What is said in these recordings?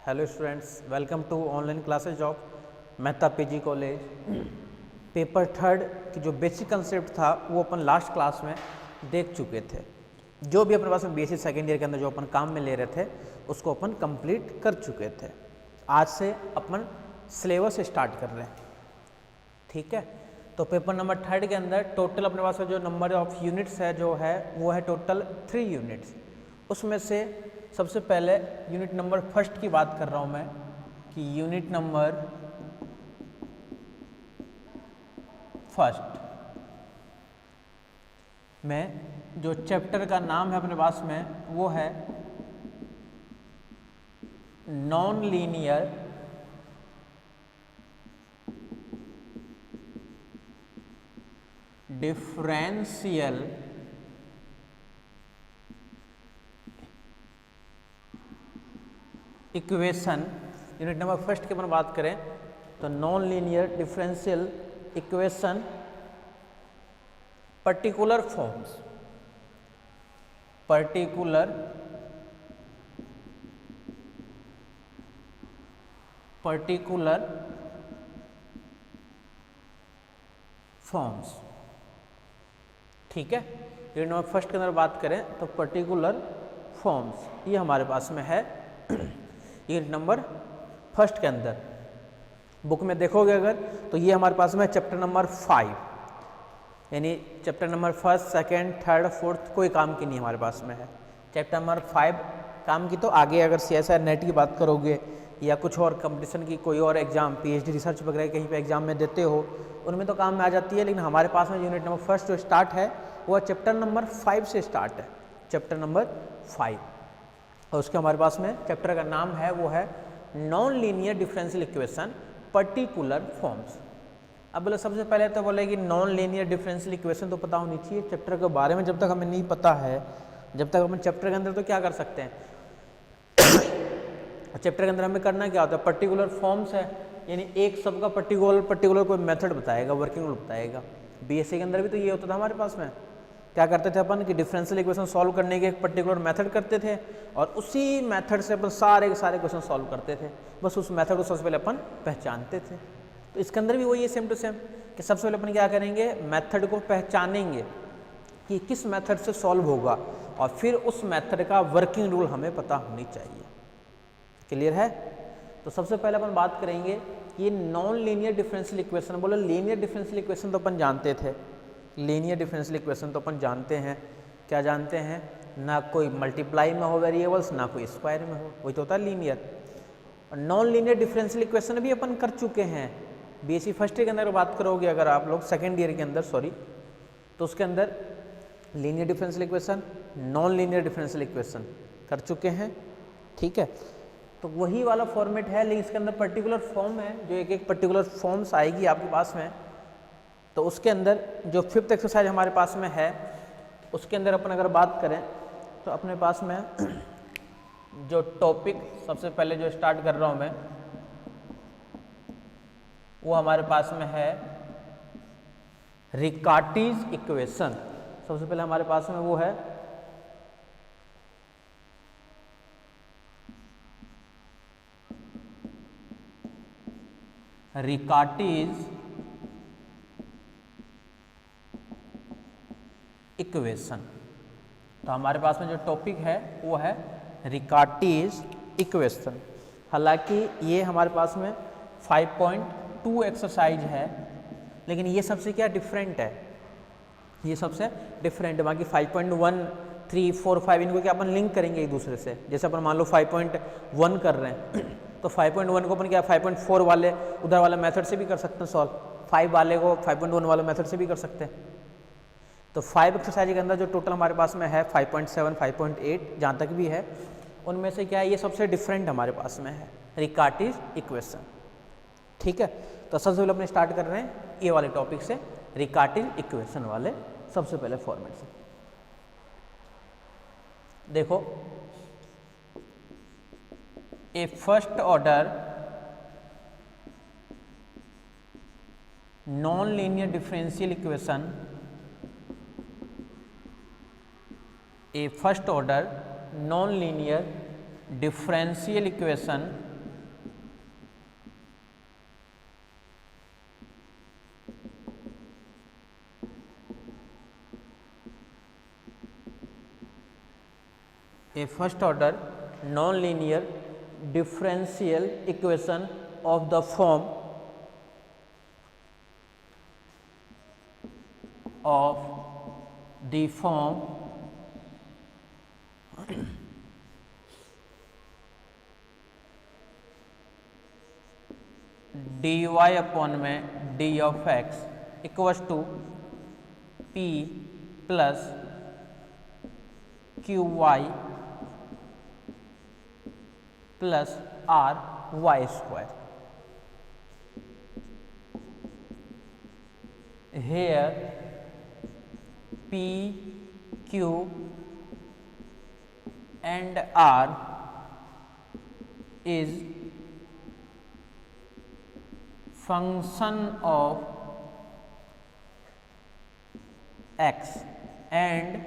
Hello students, welcome to online classes of Mehta PG college. Paper third की जो basic concept था वो अपन last class में देख चुके थे। जो भी अपने पास में बीएससी सेकेंड ईयर के अंदर जो अपन काम में ले रहे थे उसको अपन कंप्लीट कर चुके थे। आज से अपन सिलेबस स्टार्ट कर रहे हैं, ठीक है। तो पेपर नंबर थर्ड के अंदर टोटल अपने पास में जो नंबर ऑफ यूनिट्स है जो है वो है टोटल 3 यूनिट्स। उसमें से सबसे पहले यूनिट नंबर फर्स्ट की बात कर रहा हूँ मैं कि यूनिट नंबर फर्स्ट में जो चैप्टर का नाम है अपने पास में वो है non linear differential equation. Unit number first की अपन बात करें तो non linear differential equation particular forms, particular forms, ठीक है। यूनिट नंबर फर्स्ट के अंदर बात करें तो पर्टिकुलर फॉर्म्स ये हमारे पास में है यूनिट नंबर फर्स्ट के अंदर। बुक में देखोगे अगर तो ये हमारे पास में चैप्टर नंबर 5, यानी chapter number first, second, third, fourth कोई काम की नहीं हमारे पास में है। चैप्टर नंबर 5 काम की तो आगे अगर CSIR नेट की बात करोगे या कुछ और कंपटीशन की कोई और एग्जाम, PhD रिसर्च वगैरह कहीं पे एग्जाम में देते हो उनमें तो काम में आ जाती है। लेकिन हमारे पास में यूनिट नंबर फर्स्ट जो स्टार्ट है वो चैप्टर नंबर 5 से स्टार्ट है, चैप्टर नंबर 5। और उसके हमारे पास में चैप्टर का नाम है वो है non linear differential equation particular forms. अब बोले सबसे पहले तो बोले कि नॉन लीनियर डिफरेंशियल इक्वेशन तो पता होनी चाहिए चैप्टर के बारे में। जब तक हमें नहीं पता है, जब तक अपन चैप्टर के अंदर तो क्या कर सकते हैं चैप्टर के अंदर हमें करना क्या होता है, पर्टिकुलर फॉर्म्स है, यानी एक सब का पर्टिकुलर कोई मेथड बताएगा, वर्किंग रूल बताएगा। बीएससी के अंदर भी तो ये होता था हमारे पास में। क्या करते थे अपन कि डिफरेंशियल इक्वेशन सॉल्व करने के एक पर्टिकुलर मेथड करते थे और उसी मेथड से अपन सारे के सारे क्वेश्चन सॉल्व करते थे। बस उस मेथड को सबसे पहले अपन पहचानते थे। तो इसके अंदर भी वही है सेम टू सेम कि सबसे पहले अपन क्या करेंगे, मेथड को पहचानेंगे कि किस मेथड से सॉल्व होगा और फिर उस मेथड का वर्किंग रूल हमें पता होनी चाहिए। क्लियर है। तो सबसे पहले अपन बात करेंगे ये नॉन लीनियर डिफरेंशियल इक्वेशन। बोले लीनियर डिफरेंशियल इक्वेशन तो अपन जानते थे, लीनियर डिफरेंशियल इक्वेशन तो अपन जानते हैं। क्या जानते हैं, ना कोई मल्टीप्लाई में हो वेरिएबल्स, ना कोई स्क्वायर में हो, वही तो होता है लीनियर। और नॉन लीनियर डिफरेंशियल इक्वेशन भी अपन कर चुके हैं बीएससी फर्स्ट ईयर के अंदर। बात करोगे अगर आप लोग सेकेंड ईयर के अंदर तो उसके अंदर linear differential equation, non linear differential equation कर चुके हैं, ठीक है। तो वही वाला फॉर्मेट है, लेकिन इसके अंदर पर्टिकुलर फॉर्म है, जो एक पर्टिकुलर फॉर्म्स आएगी आपके पास में। तो उसके अंदर जो 5th एक्सरसाइज हमारे पास में है उसके अंदर अपन अगर बात करें तो अपने पास में जो टॉपिक सबसे पहले जो स्टार्ट कर रहा हूँ मैं वो हमारे पास में है रिकार्टीज इक्वेशन। सबसे पहले हमारे पास में वो है रिकार्टीज इक्वेशन। तो हमारे पास में जो टॉपिक है वो है रिकार्टीज इक्वेशन। हालांकि ये हमारे पास में 5.2 एक्सरसाइज है, लेकिन ये सबसे क्या डिफरेंट है, ये सबसे डिफरेंट है। बाकी 5.1, 3, 4, 5 इनको क्या अपन लिंक करेंगे एक दूसरे से। जैसे अपन मान लो 5.1 कर रहे हैं तो 5.1 को अपन क्या 5.4 वाले उधर वाले मेथड से भी कर सकते हैं सॉल्व, 5 वाले को 5.1 वाले मेथड से भी कर सकते हैं। तो 5 एक्सरसाइज के अंदर जो टोटल हमारे पास में है 5.7, 5.8 जहाँ तक भी है उनमें से क्या है ये सबसे डिफरेंट हमारे पास में है रिकार्टीज इक्वेशन, ठीक है। तो सबसे पहले अपने स्टार्ट कर रहे हैं ये वाले टॉपिक से, रिकार्टीज इक्वेशन वाले सबसे पहले फॉर्मेट से। देखो, a first order non linear differential equation, a first order non-linear differential equation a first order non linear differential equation of the form dy upon में d of x equals to P plus Q Y plus R Y square. Here P, Q and R is function of x and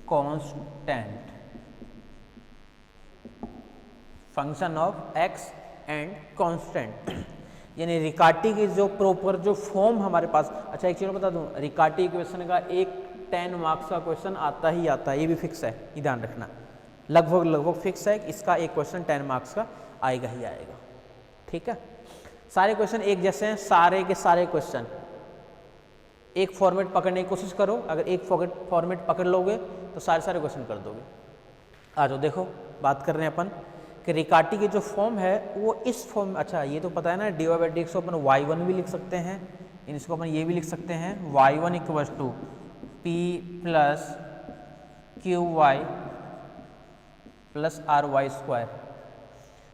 constant. Function of x and constant. यानी रिकार्टी की जो proper जो form हमारे पास. अच्छा एक चीज़ बता दूं, रिकार्टी equation का एक 10 मार्क्स का क्वेश्चन आता ही आता है, ये भी फिक्स है, ये ध्यान रखना. लगभग फिक्स है कि इसका एक क्वेश्चन 10 मार्क्स का आएगा ही आएगा. ठीक है, सारे क्वेश्चन एक जैसे हैं, सारे के सारे क्वेश्चन एक फॉर्मेट पकड़ने की कोशिश करो. अगर एक फॉर्मेट पकड़ लोगे तो सारे क्वेश्चन कर दोगे. आ जाओ देखो, बात कर रहे हैं अपन कि रिकार्टी की जो फॉर्म है वो इस फॉर्म. अच्छा ये तो पता है ना, D Y by D X को अपन y1 भी लिख सकते हैं, इसको अपन ये भी लिख सकते हैं y1 equals to P plus Q Y plus R Y square.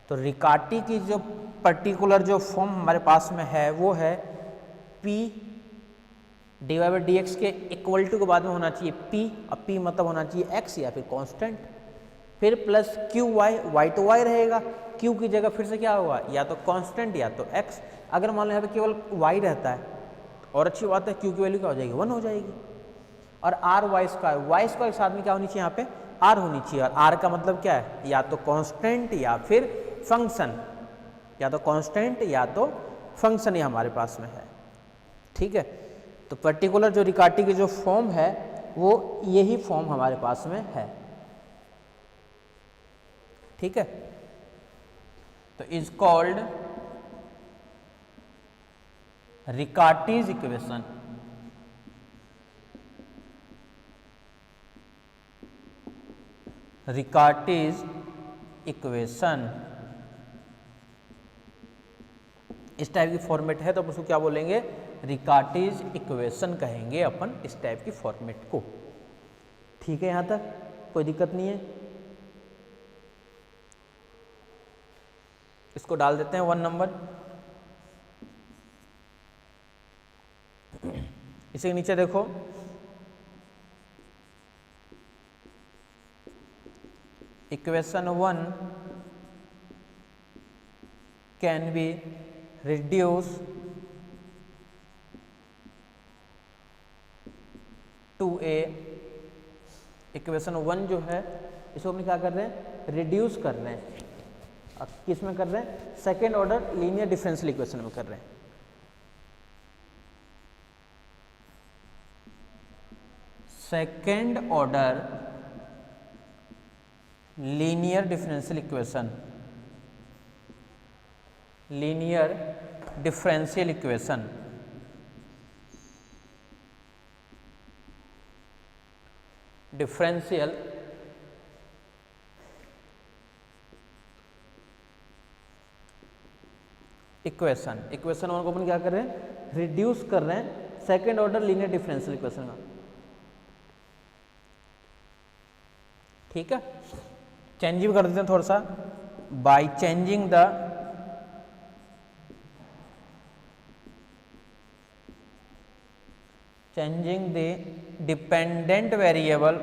तो रिकार्टी की जो पर्टिकुलर जो फॉर्म हमारे पास में है वो है p D Y by D x के इक्वल टू के बाद में होना चाहिए p, अब p मतलब होना चाहिए x या फिर कांस्टेंट, फिर प्लस क्यू वाई, वाई तो वाई रहेगा, क्यू की जगह फिर से क्या होगा, या तो कांस्टेंट या तो x. अगर मान लो यहाँ पे केवल y रहता है और अच्छी बात है, क्यू की वैल्यू क्या हो जाएगी, 1 हो जाएगी. और आर वाई स्क्वायर के साथ में क्या होनी चाहिए, यहाँ पे r होनी चाहिए. और r का मतलब क्या है, या तो कांस्टेंट या फिर फंक्शन, या तो कांस्टेंट या तो फंक्शन, ये हमारे पास में है. ठीक है, तो पर्टिकुलर जो रिकार्टी की जो फॉर्म है वो यही फॉर्म हमारे पास में है. ठीक है, तो is called रिकार्टीज equation. Riccati's equation इस टाइप की फॉर्मेट है तो उसको क्या बोलेंगे, रिकार्टीज इक्वेशन कहेंगे अपन इस टाइप की फॉर्मेट को. ठीक है, यहां तक कोई दिक्कत नहीं है. इसको डाल देते हैं 1 नंबर. इसी के नीचे देखो, equation 1 can be reduce to A. Equation 1 जो है इसको हम क्या कर रहे हैं, रिड्यूस कर रहे हैं. अब किस में कर रहे हैं, second order linear differential equation में कर रहे हैं. Second order linear differential equation, linear differential equation. Differential equation, equation 1 को अपन क्या कर रहे हैं, रिड्यूस कर रहे हैं second order linear differential equation का. ठीक है, चेंज भी कर देते हैं थोड़ा सा. By changing the dependent variable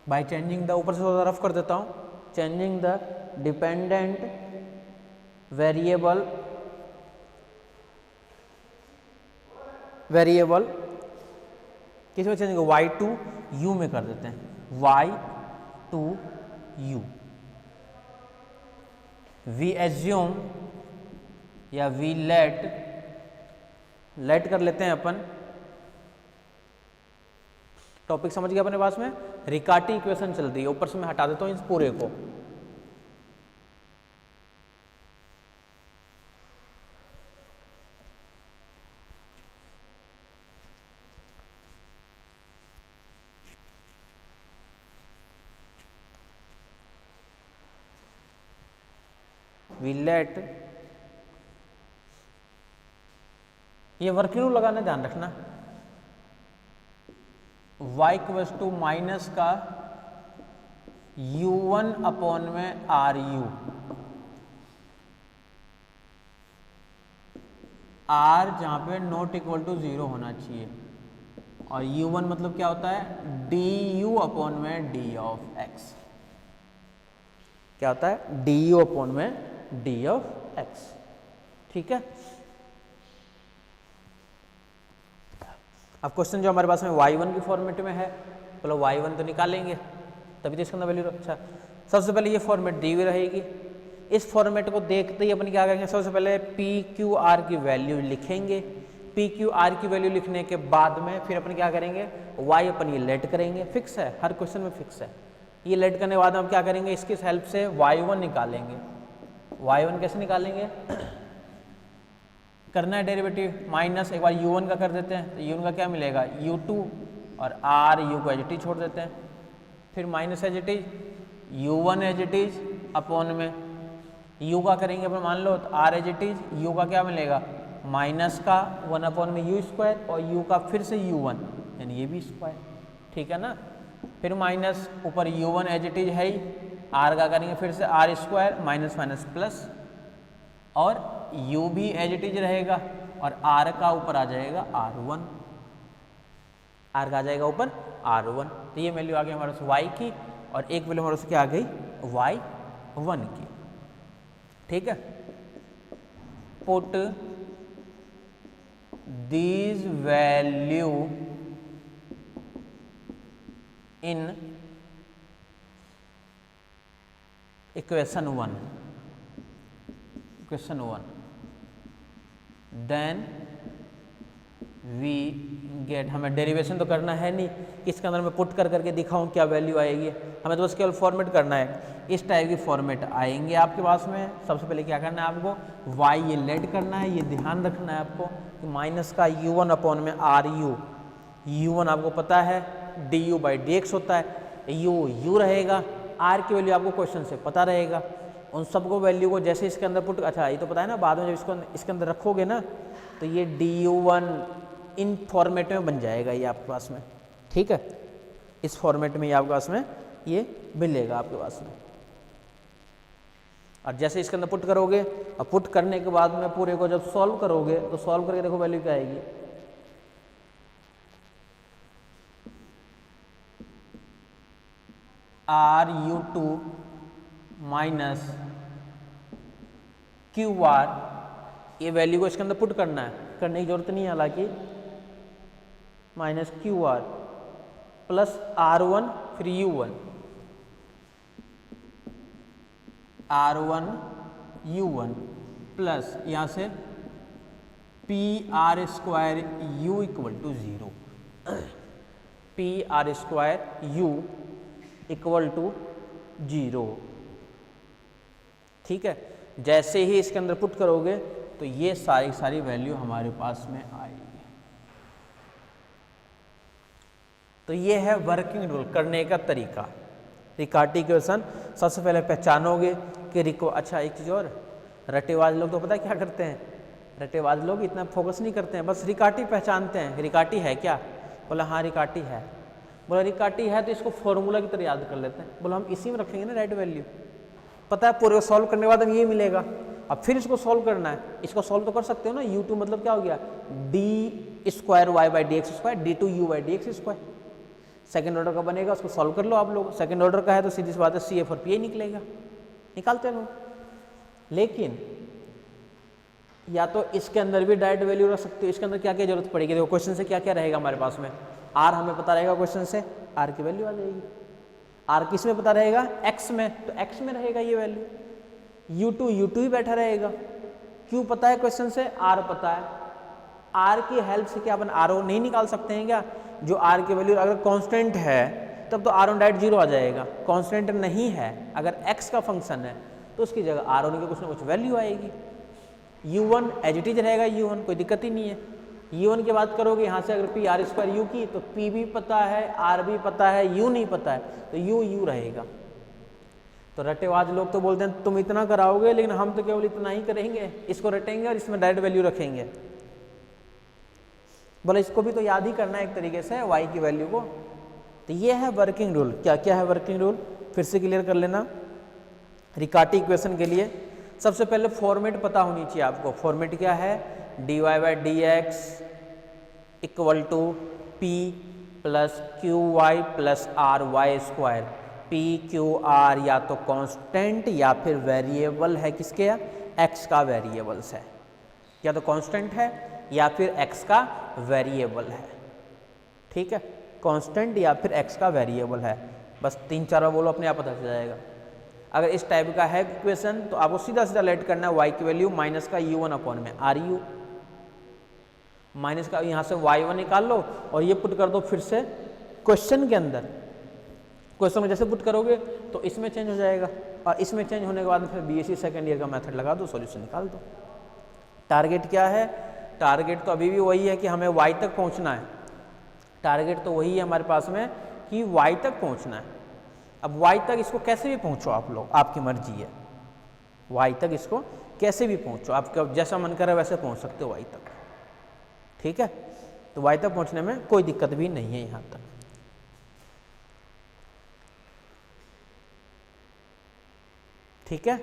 by changing the, ऊपर से थोड़ा रफ कर देता हूं, चेंजिंग द डिपेंडेंट वेरिएबल किस में चेंज, y टू u में कर देते हैं, y to u. We assume या वी लेट कर लेते हैं अपन, टॉपिक समझ गया अपने पास में, रिकार्टी इक्वेशन चल रही है, ऊपर से मैं हटा देता हूँ इस पूरे को। वी लेट, ये वर्किंग रूल लगाना ध्यान रखना, y इक्वल्स टू माइनस का u1 अपॉन में ru, r जहां पे नॉट इक्वल टू 0 होना चाहिए, और u1 मतलब क्या होता है du अपॉन में d ऑफ x, क्या होता है du अपॉन में d ऑफ x। ठीक है, अब क्वेश्चन जो हमारे पास में y1 की फॉर्मेट में है, बोलो y1 तो निकालेंगे तभी तो इसके अंदर वैल्यू। अच्छा, सबसे पहले ये फॉर्मेट दी हुई रहेगी, इस फॉर्मेट को देखते ही अपन क्या करेंगे, सबसे पहले पी क्यू आर की वैल्यू लिखेंगे, पी क्यू आर की वैल्यू लिखने के बाद में फिर अपन क्या करेंगे, y अपन ये लेट करेंगे, फिक्स है, हर क्वेश्चन में फिक्स है। ये लेट करने के बाद हम क्या करेंगे, इसकी हेल्प से y1 निकालेंगे। y1 कैसे निकालेंगे, करना है डेरिवेटिव, माइनस एक बार u1 का कर देते हैं, तो u1 का क्या मिलेगा u2, और r u को एज इट इज छोड़ देते हैं, फिर minus as it is u1 as it is upon में u का करेंगे अपन, मान लो तो r as it is, u का क्या मिलेगा माइनस का 1 अपॉन में u स्क्वायर, और u का फिर से u1 यानी ये भी स्क्वायर। ठीक है ना, फिर माइनस ऊपर u1 एज इट इज है ही, r का करेंगे फिर से r square minus minus plus, और u भी एज इट इज रहेगा, और r का ऊपर आ जाएगा r1, r का आ जाएगा ऊपर r1। तो ये वैल्यू आ गई हमारे पास y की, और एक वैल्यू हमारे पास क्या आ गई y1 की। ठीक है, put these value in equation 1, equation 1, then we get, हमें डेरिवेशन तो करना है नहीं, इसके अंदर मैं पुट कर करके दिखाऊं क्या वैल्यू आएगी, हमें तो बस केवल फॉर्मेट करना है। इस टाइप की फॉर्मेट आएंगे आपके पास में। सबसे पहले क्या करना है आपको, y ये लेट करना है, ये ध्यान रखना है आपको कि माइनस का u1 अपॉन में ru, u1 आपको पता है du बाई dx होता है, u रहेगा, r की वैल्यू आपको क्वेश्चन से पता रहेगा, उन सबको वैल्यू को जैसे इसके अंदर पुट, अच्छा ये तो पता है ना, बाद में जब इसको इसके अंदर रखोगे ना तो ये du1 इन फॉर्मेट में बन जाएगा ये आपके पास में। ठीक है, इस फॉर्मेट में ये आपके पास में ये मिलेगा आपके पास में, और जैसे इसके अंदर पुट करोगे, और पुट करने के बाद में पूरे को जब सॉल्व करोगे तो सॉल्व करके देखो वैल्यू क्या आएगी, ru2 माइनस QR, ये वैल्यू को इसके अंदर पुट करना है, करने की जरूरत नहीं है हालांकि, माइनस QR प्लस R1 फिर U1, R1 U1 प्लस यहाँ से PR square U equal to 0, PR square U equal to 0। ठीक है, जैसे ही इसके अंदर पुट करोगे तो ये सारी वैल्यू हमारे पास में आएगी। तो ये है वर्किंग रूल करने का तरीका। रिकार्टी इक्वेशन सबसे पहले पहचानोगे कि अच्छा एक चीज़ और, रटेबाज लोग तो पता है क्या करते हैं, रटेबाज लोग इतना फोकस नहीं करते हैं, बस रिकार्टी पहचानते हैं, रिकार्टी है क्या, बोला हाँ रिकार्टी है, बोला रिकार्टी है तो इसको फॉर्मूला की तरह याद कर लेते हैं, बोला हम इसी में रखेंगे ना राइट वैल्यू, पता है पूरे सॉल्व करने के बाद हमें ये मिलेगा, अब फिर इसको सॉल्व करना है, इसको सॉल्व तो कर सकते हो ना, u2 मतलब क्या हो गया d square y by D x square d2u by D x square, second order का बनेगा, उसको सॉल्व कर लो आप लोग, सेकेंड ऑर्डर का है तो सीधी सी बात है CF और PI निकलेगा, निकालते हैं लोग। लेकिन या तो इसके अंदर भी डायरेक्ट वैल्यू रख सकते हो, इसके अंदर क्या क्या जरूरत पड़ेगी, देखो क्वेश्चन से क्या क्या रहेगा हमारे पास में, r हमें पता रहेगा क्वेश्चन से, r की वैल्यू आ जाएगी, r किस में पता रहेगा x में, तो x में रहेगा ये वैल्यू, u2 ही बैठा रहेगा। क्यों पता है क्वेश्चन से, r पता है, r की हेल्प से क्या अपन r नहीं निकाल सकते हैं क्या? जो r की वैल्यू अगर कांस्टेंट है तब तो r1 डायरेक्ट 0 आ जाएगा, कांस्टेंट नहीं है, अगर x का फंक्शन है तो उसकी जगह r1 की कुछ ना कुछ वैल्यू आएगी। u1 एज इट इज रहेगा, u1 कोई दिक्कत ही नहीं है। u1 की बात करोगे यहाँ से अगर पी आर स्क्वायर यू की, तो p भी पता है, r भी पता है, u नहीं पता है, तो u रहेगा। तो रटेबाज लोग तो बोलते हैं तुम इतना कराओगे, लेकिन हम तो केवल इतना ही करेंगे, इसको रटेंगे और इसमें डायरेक्ट वैल्यू रखेंगे। बोले इसको भी तो याद ही करना है एक तरीके से y की वैल्यू को। तो ये है वर्किंग रूल। क्या क्या है वर्किंग रूल, फिर से क्लियर कर लेना। रिकार्टी इक्वेशन के लिए सबसे पहले फॉर्मेट पता होनी चाहिए आपको। फॉर्मेट क्या है, dy by D x equal to P plus Q Y plus R Y square. P Q R या तो कांस्टेंट या फिर वेरिएबल है, किसके, एक्स का वेरिएबल्स है, या तो कांस्टेंट है या फिर एक्स का वेरिएबल है। ठीक है, कांस्टेंट या फिर एक्स का वेरिएबल है, बस 3-4 बोलो, अपने आप पता चल जाएगा। अगर इस टाइप का है इक्वेशन तो आपको सीधा सीधा लेट करना है y की वैल्यू माइनस का u1 अपॉन में आर यू, माइनस का यहाँ से y1 निकाल लो और ये पुट कर दो फिर से क्वेश्चन के अंदर। क्वेश्चन में जैसे पुट करोगे तो इसमें चेंज हो जाएगा, और इसमें चेंज होने के बाद फिर बीएससी सेकेंड ईयर का मेथड लगा दो, सॉल्यूशन निकाल दो। टारगेट क्या है, टारगेट तो अभी भी वही है कि हमें y तक पहुँचना है। टारगेट तो वही है हमारे पास में कि y तक पहुँचना है। अब y तक इसको कैसे भी पहुँचो आप लोग, आपकी मर्जी है, y तक इसको कैसे भी पहुँचो, आपका जैसा मन करे वैसे पहुँच सकते हो y तक। ठीक है, तो y तक पहुँचने में कोई दिक्कत भी नहीं है यहाँ तक। ठीक है,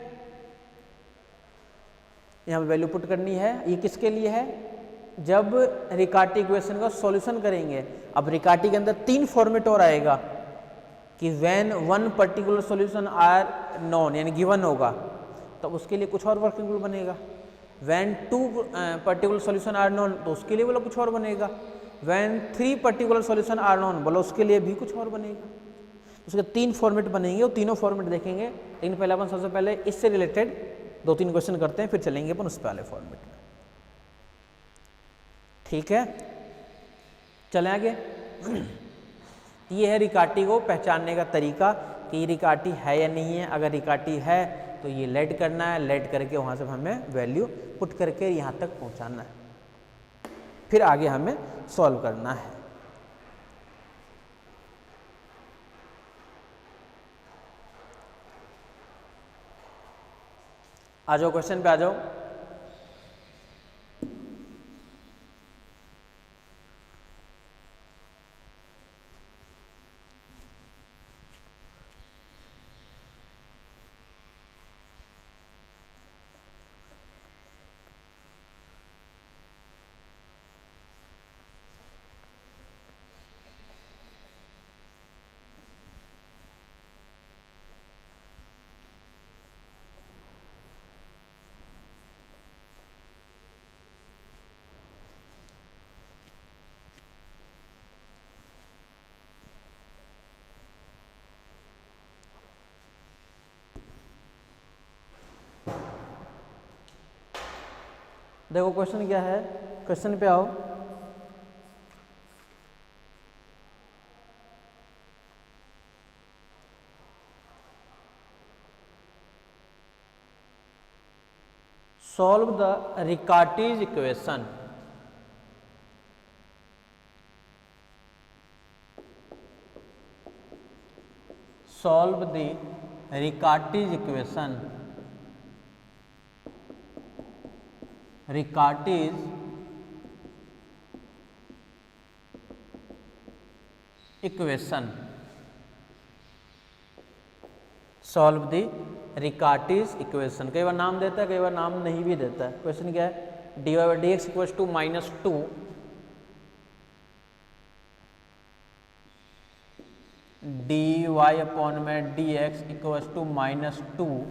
यहाँ वैल्यू पुट करनी है। ये किसके लिए है, जब रिकार्टी इक्वेशन का सॉल्यूशन करेंगे। अब रिकार्टी के अंदर 3 फॉर्मेट और आएगा कि when one particular solution are known यानी गिवन होगा, तो उसके लिए कुछ और वर्किंग रूल बनेगा। When 2 particular solution are known, तो उसके लिए बोलो कुछ और बनेगा। When 3 particular solution are known, बोलो उसके लिए भी कुछ और बनेगा। उसके 3 फॉर्मेट बनेंगे और तीनों फॉर्मेट देखेंगे। लेकिन पहले अपन सबसे पहले इससे रिलेटेड 2-3 क्वेश्चन करते हैं, फिर चलेंगे अपन उस वाले फॉर्मेट में। ठीक है, चलें आगे। ये है रिकार्टी को पहचानने का तरीका कि ये रिकार्टी है या नहीं है। अगर रिकार्टी है तो ये लेट करना है, लेट करके वहाँ से हमें वैल्यू पुट करके यहाँ तक पहुँचाना है, फिर आगे हमें सॉल्व करना है। आ जाओ क्वेश्चन पे आ जाओ। देखो क्वेश्चन क्या है, क्वेश्चन पे आओ। Solve the Riccati's equation. Solve the Riccati's equation. Riccati's equation. Solve the Riccati's equation. कई बार नाम देता है, कई बार नाम नहीं भी देता है। क्वेश्चन क्या है, dy by D x equals to -2 dy upon में d x equals to -2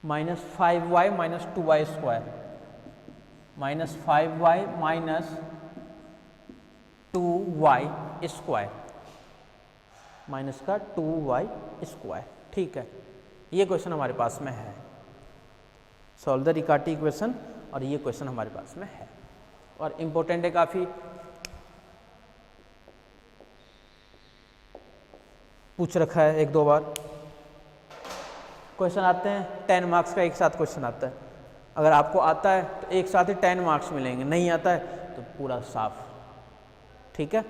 -5y -2y square, -5y -2y square, minus का 2y स्क्वायर। ठीक है, ये क्वेश्चन हमारे पास में है, सॉल्व द रिकार्टी इक्वेशन, और ये क्वेश्चन हमारे पास में है और इम्पोर्टेंट है काफ़ी, पूछ रखा है 1-2 बार। क्वेश्चन आते हैं 10 मार्क्स का एक साथ क्वेश्चन आता है, अगर आपको आता है तो एक साथ ही 10 मार्क्स मिलेंगे, नहीं आता है तो पूरा साफ। ठीक है,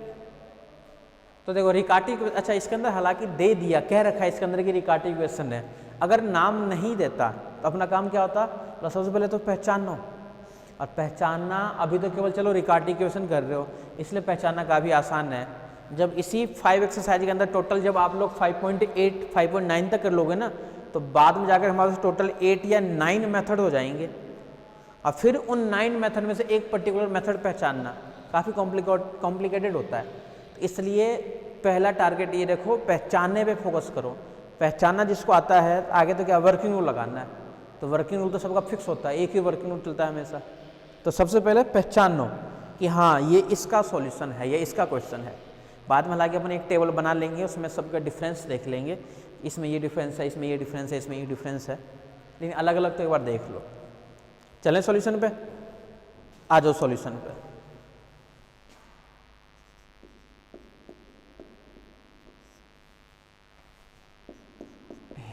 तो देखो रिकार्टी, अच्छा इसके अंदर हालांकि दे दिया, कह रखा है इसके अंदर की रिकार्टी इक्वेशन है, अगर नाम नहीं देता तो अपना काम क्या होता, तो सबसे पहले तो पहचानो, और पहचानना अभी तो केवल चलो रिकार्टी इक्वेशन कर रहे हो इसलिए पहचानना काफ़ी आसान है। जब इसी 5 एक्सरसाइज के अंदर टोटल जब आप लोग 5.8 5.9 तक कर लोगे ना, तो बाद में जाकर हमारे पास टोटल 8 या 9 मेथड हो जाएंगे, और फिर उन 9 मेथड में से एक पर्टिकुलर मेथड पहचानना काफ़ी कॉम्प्लिकेटेड होता है। तो इसलिए पहला टारगेट ये रखो, पहचानने पे फोकस करो, पहचानना जिसको आता है, आगे तो क्या वर्किंग रूल लगाना है, तो वर्किंग रूल तो सबका फिक्स होता है, एक ही वर्किंग रूल चलता है हमेशा। तो सबसे पहले पहचान लो कि हाँ ये इसका सॉल्यूशन है, ये इसका क्वेश्चन है। बाद में हालांकि अपन एक टेबल बना लेंगे, उसमें सबका डिफरेंस देख लेंगे, इसमें ये डिफरेंस है, इसमें ये डिफरेंस है, इसमें ये डिफरेंस है, लेकिन अलग अलग तो एक बार देख लो। चलें सॉल्यूशन पे, आ जाओ सॉल्यूशन पे।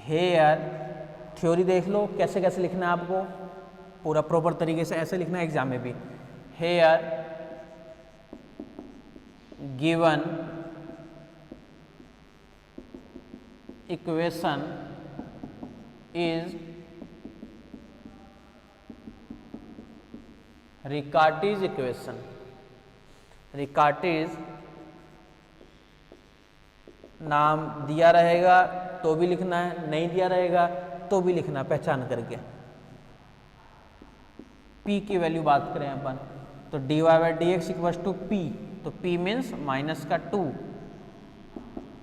हेयर थ्योरी देख लो, कैसे कैसे लिखना है आपको, पूरा प्रॉपर तरीके से ऐसे लिखना है एग्जाम में भी। Here given equation is Riccati's equation. Riccati's नाम दिया रहेगा तो भी लिखना है, नहीं दिया रहेगा तो भी लिखना, पहचान करके। P की वैल्यू बात करें अपन तो dy/dx इक्वल टू P, तो P मीन्स माइनस का 2,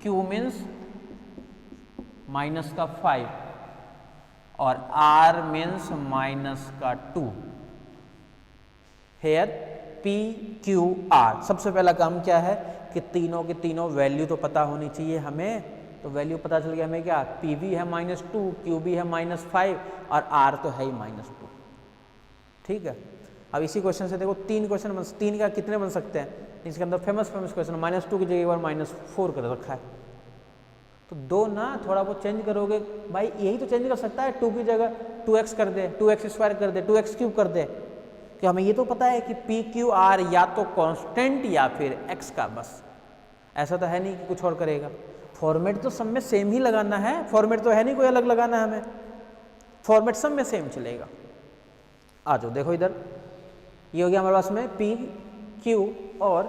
Q मीन्स माइनस का 5 और R मीन्स माइनस का 2। हेयर P Q R, सबसे पहला काम क्या है कि तीनों की तीनों वैल्यू तो पता होनी चाहिए हमें, तो वैल्यू पता चल गया हमें क्या, P भी है -2, Q भी है -5 और R तो है ही -2। ठीक है, अब इसी क्वेश्चन से देखो 3 क्वेश्चन, 3 का कितने बन सकते हैं, इसके अंदर फेमस क्वेश्चन -2 की जगह एक बार -4 कर रखा है, तो 2 ना थोड़ा बहुत चेंज करोगे भाई, यही तो चेंज कर सकता है, 2 की जगह 2x कर दे, 2x² कर दे, 2x³ कर दे, कि हमें ये तो पता है कि P Q R या तो कांस्टेंट या फिर x का, बस ऐसा तो है नहीं कि कुछ और करेगा। फॉर्मेट तो सब में सेम ही लगाना है, फॉर्मेट तो है नहीं कोई अलग लगाना है हमें, फॉर्मेट सब में सेम चलेगा। आ जाओ देखो इधर, ये हो गया हमारे पास में P Q और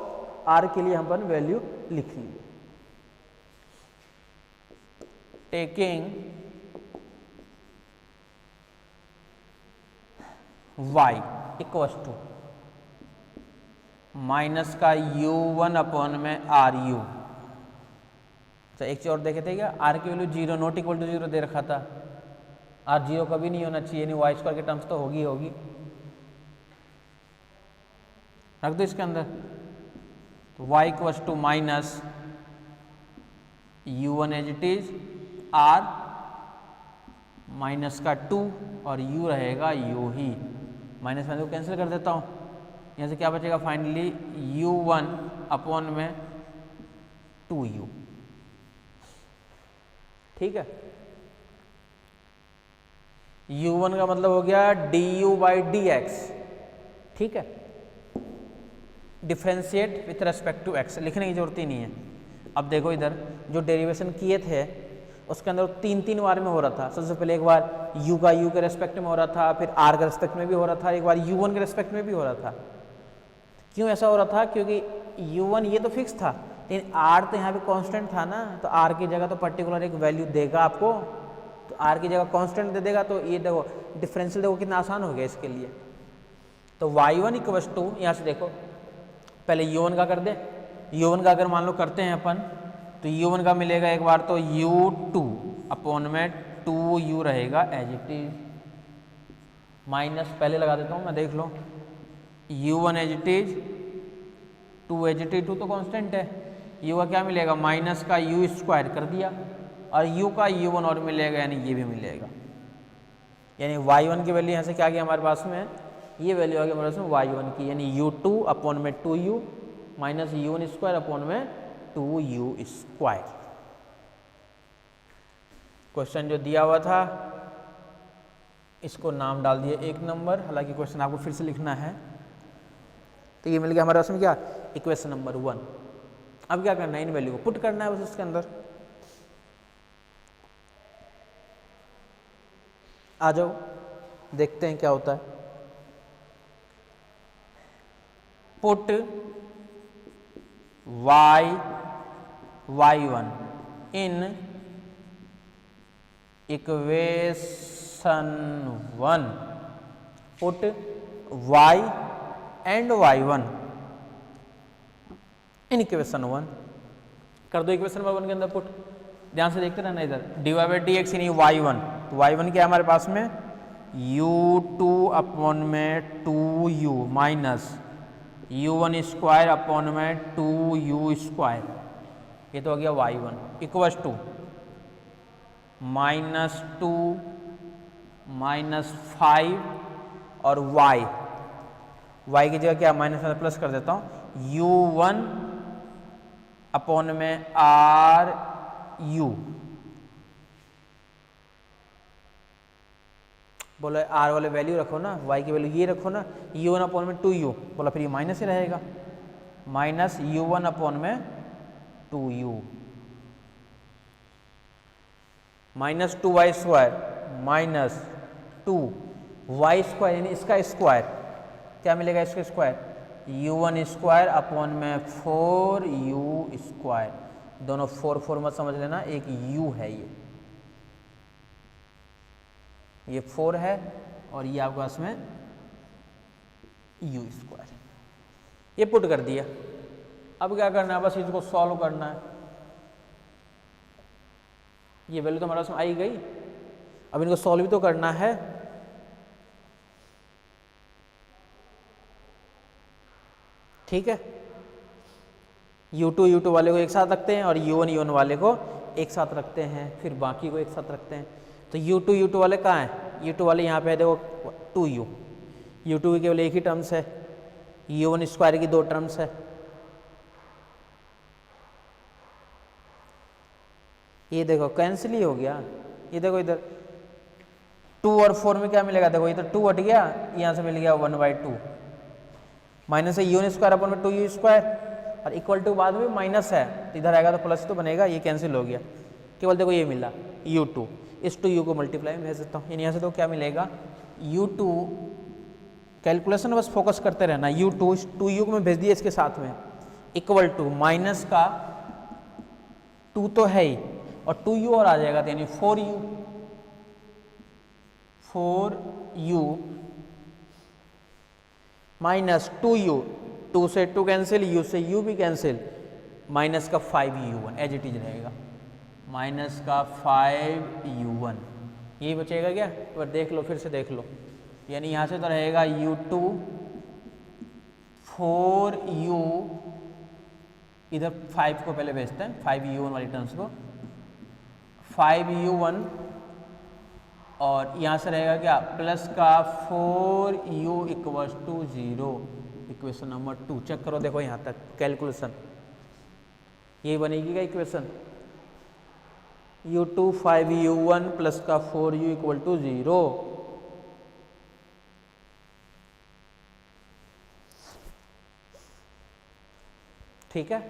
R के लिए हम अपन वैल्यू लिख लेंगे। Taking y equal to minus का u1 अपॉन में RU। तो एक चीज और देखे थे क्या, R की वैल्यू 0 नॉट इक्वल टू 0 दे रखा था, R 0 कभी नहीं होना चाहिए, नहीं y² के टर्म्स तो होगी होगी, रख दो इसके अंदर। तो y equal to minus u1 as it is, R minus का 2 और u रहेगा u ही, माइनस में तो कैंसिल कर देता हूँ, यहाँ से क्या बचेगा फाइनली u1 अपॉन में 2u। ठीक है, u1 का मतलब हो गया du/dx। ठीक है, differentiate with respect to x, लिखने की जरूरत ही नहीं है। अब देखो इधर जो डेरिवेशन किए थे उसके अंदर 3 बार में हो रहा था, सबसे पहले एक बार u का u के रेस्पेक्ट में हो रहा था, फिर r के रेस्पेक्ट में भी हो रहा था, एक बार u1 के रेस्पेक्ट में भी हो रहा था। क्यों ऐसा हो रहा था, क्योंकि u1 ये तो फिक्स था, लेकिन r तो यहाँ पे कांस्टेंट था ना, तो r की जगह तो पर्टिकुलर एक वैल्यू देगा आपको, तो r की जगह कांस्टेंट दे देगा, तो ये देखो डिफरेंशियल देखो कितना आसान हो गया इसके लिए। तो y1 इक्वल टू, यहाँ से देखो पहले u1 का कर दे, u1 का अगर मान लो करते हैं अपन, तो u1 का मिलेगा एक बार तो u2 अपॉन में 2u रहेगा एज इट इज, माइनस पहले लगा देता हूँ मैं, देख लो u1 as it is, 2 as it is, 2 तो कांस्टेंट है, u का क्या मिलेगा माइनस का u² कर दिया और u का u1 और मिलेगा, यानी ये भी मिलेगा। यानी y1 की वैल्यू यहाँ से क्या आ गई हमारे पास में, ये वैल्यू आ गई हमारे पास में y1 की, यानी u2 अपॉन में 2u minus u1 square upon में 2u स्क्वायर। क्वेश्चन जो दिया हुआ था इसको नाम डाल दिए 1 नंबर, हालांकि क्वेश्चन आपको फिर से लिखना है। तो ये मिल गया हमारे पास में क्या, इक्वेशन नंबर 1। अब क्या करना है, इन वैल्यू को पुट करना है बस इसके अंदर। आ जाओ देखते हैं क्या होता है। Put y1 in equation 1, put y and y1 in equation 1 कर दो। इक्वेशन नंबर 1 के अंदर पुट, ध्यान से देखते रहना इधर, dy बाई डी एक्स यानी y1, तो y1 क्या है हमारे पास में u2 अपॉन में 2u minus u1 square upon में 2u स्क्वायर, ये तो हो गया y1 इक्वस टू -2 -5 और y की जगह क्या माइनस में प्लस कर देता हूँ, u1 अपॉन में r u, बोला r वाले वैल्यू रखो ना, y की वैल्यू ये रखो ना, u1 अपॉन में 2u, बोला फिर ये माइनस ही रहेगा, माइनस u1 अपॉन में 2u minus 2y square minus 2y square यानी इसका स्क्वायर, क्या मिलेगा इसका स्क्वायर, u1 स्क्वायर अपॉन में 4u स्क्वायर, दोनों 4 मत समझ लेना, एक u है, ये 4 है और ये आपके पास में u स्क्वायर, ये पुट कर दिया। अब क्या करना है, बस इसको सॉल्व करना है। ये वैल्यू तो हमारे पास में आई गई, अब इनको सॉल्व भी तो करना है। ठीक है, u2 वाले को एक साथ रखते हैं और u1 वाले को एक साथ रखते हैं, फिर बाकी को एक साथ रखते हैं। तो u2 वाले कहाँ हैं, u2 वाले यहाँ पे है देखो 2u, u2 की केवल एक ही टर्म्स है, u1 स्क्वायर की 2 टर्म्स है, ये देखो कैंसिल ही हो गया। ये देखो इधर 2 और 4 में क्या मिलेगा, देखो इधर 2 हट गया, यहाँ से मिल गया 1/2 माइनस है u1 स्क्वायर अपॉन में 2u स्क्वायर और इक्वल टू बाद में माइनस है, तो इधर आएगा तो प्लस तो बनेगा, ये कैंसिल हो गया, केवल देखो ये मिला u2, इस 2u को मल्टीप्लाई में भेज देता हूँ, यानी यहाँ से तो क्या मिलेगा u2, कैलकुलेशन बस फोकस करते रहना, u2 2u को मैं भेज दिया इसके साथ में, इक्वल टू माइनस का 2 तो है ही और 2u और आ जाएगा, तो यानी 4u माइनस 2u, 2 से 2 कैंसिल, u से u भी कैंसिल, माइनस का 5u1 एज इट इज रहेगा, माइनस का 5u1, यही बचेगा क्या, एक बार देख लो, फिर से देख लो, यानी यहाँ से तो रहेगा u2 4u, इधर 5 को पहले भेजते हैं, 5u1 वाली टर्म्स को, 5u1 और यहाँ से रहेगा क्या प्लस का 4u equals to 0, equation number 2 check करो, देखो यहाँ तक कैलकुलेशन ये बनेगी क्या इक्वेशन, u2 5u1 प्लस का 4u इक्वल टू 0, ठीक है।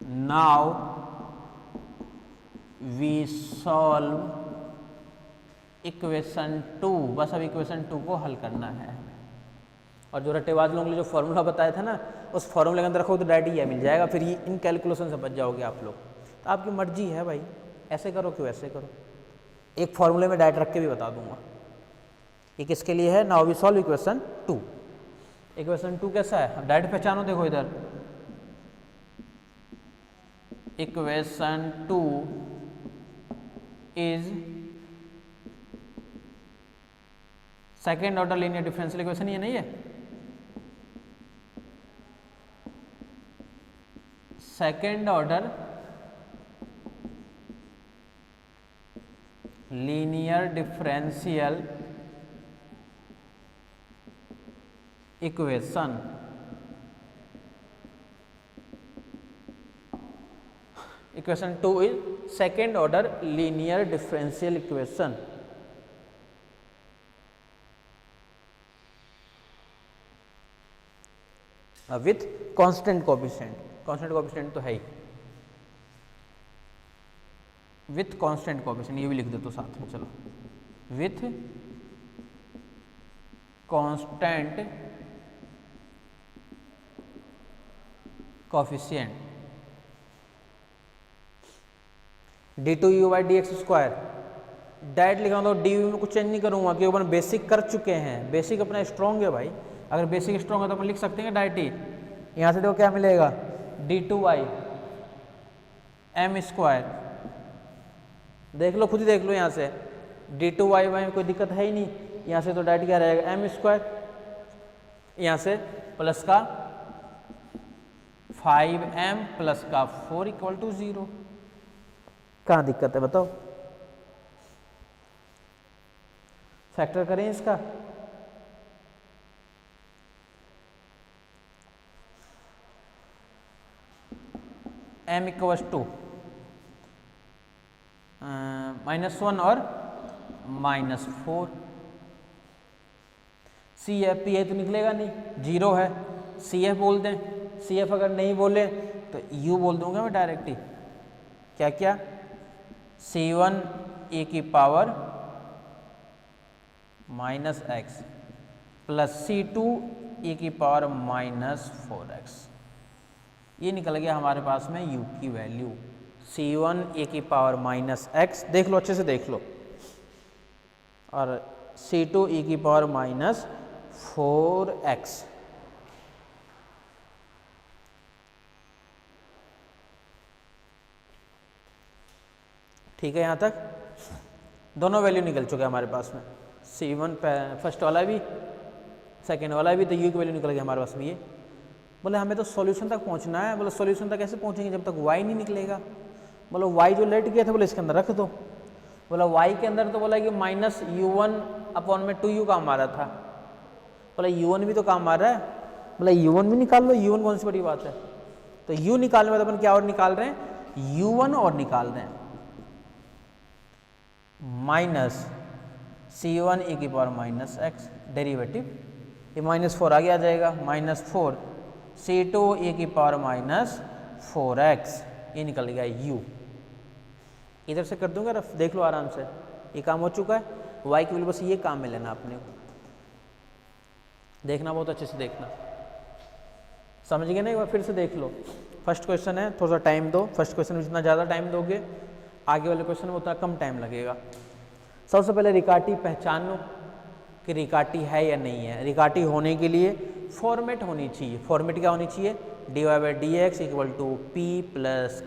नाउ वी सॉल्व इक्वेशन 2, बस अब इक्वेशन 2 को हल करना है, और जो रट्टेबाज लोगों ने जो फॉर्मूला बताया था ना, उस फॉर्मूले के अंदर रखो तो डायरेक्ट ये मिल जाएगा, फिर ये इन कैलकुलेशन से बच जाओगे आप लोग। तो आपकी मर्जी है भाई, ऐसे करो कि वैसे करो, एक फॉर्मूले में डायरेक्ट रख के भी बता दूंगा। ये किसके लिए है, now we solve equation 2। Equation 2 कैसा है, अब डायरेक्ट पहचानो, देखो इधर equation 2 is second order linear differential equation, ये नहीं है, second order linear differential equation equation 2 is second order linear differential equation. With constant coefficient, constant coefficient तो है ही, विथ कांस्टेंट कोएफिशिएंट, ये भी लिख दे तो साथ में, चलो with constant coefficient d2u/dx²। Direct लिखा तो डी में कुछ चेंज नहीं करूंगा क्योंकि अपन बेसिक कर चुके हैं, बेसिक अपना स्ट्रॉन्ग है भाई। अगर बेसिक स्ट्रॉन्ग है तो अपन लिख सकते हैं डायरेक्ट ही। यहाँ से देखो क्या मिलेगा, d2y m²। देख लो, खुद ही देख लो, यहाँ से d2y में कोई दिक्कत है ही नहीं। यहाँ से तो डायरेक्ट क्या रहेगा, m²। यहाँ से प्लस का 5m प्लस का 4 = 0। कहाँ दिक्कत है बताओ, फैक्टर करें इसका। m = -1 और -4। सी एफ पी है तो निकलेगा नहीं, 0 है। सी एफ बोल दें, सी एफ अगर नहीं बोले तो यू बोल दूंगा मैं डायरेक्ट ही। क्या क्या, C1 e की power -x plus C2 e की पावर -4x। ये निकल गया हमारे पास में u की वैल्यू। C1 e की पावर -x, देख लो अच्छे से देख लो, और C2 e की पावर -4x। ठीक है, यहाँ तक दोनों वैल्यू निकल चुके हैं हमारे पास में। C1 फर्स्ट वाला भी, सेकेंड वाला भी, तो u की वैल्यू निकल गई हमारे पास में। ये बोले हमें तो सॉल्यूशन तक पहुँचना है। बोले सॉल्यूशन तक कैसे पहुँचेंगे जब तक y नहीं निकलेगा। बोलो y जो लेट गया था बोले इसके अंदर रख दो। बोला y के अंदर तो बोला कि -u1/2u काम आ रहा था। बोला u1 भी तो काम आ रहा है। बोला u1 भी निकाल लो, u1 कौन सी बड़ी बात है। तो u निकालने में अपन क्या और निकाल रहे हैं, u1 और निकाल रहे हैं, -C1 e की पावर -x डेरिवेटिव, ये -4 आगे आ जाएगा, -4 C2 e की पावर -4x, ये निकल गया u। इधर से कर दूंगा रफ, देख लो आराम से, ये काम हो चुका है। y की वैल्यू बस ये काम में लेना अपने को, देखना बहुत अच्छे से देखना, समझ गए ना। एक बार फिर से देख लो। फर्स्ट क्वेश्चन है, थोड़ा सा टाइम दो। फर्स्ट क्वेश्चन में जितना ज़्यादा टाइम दोगे आगे वाले क्वेश्चन में उतना कम टाइम लगेगा। सबसे पहले रिकार्टी पहचान लो कि रिकार्टी है या नहीं है। रिकार्टी होने के लिए फॉर्मेट होनी चाहिए। फॉर्मेट क्या होनी चाहिए, dy/dx = p +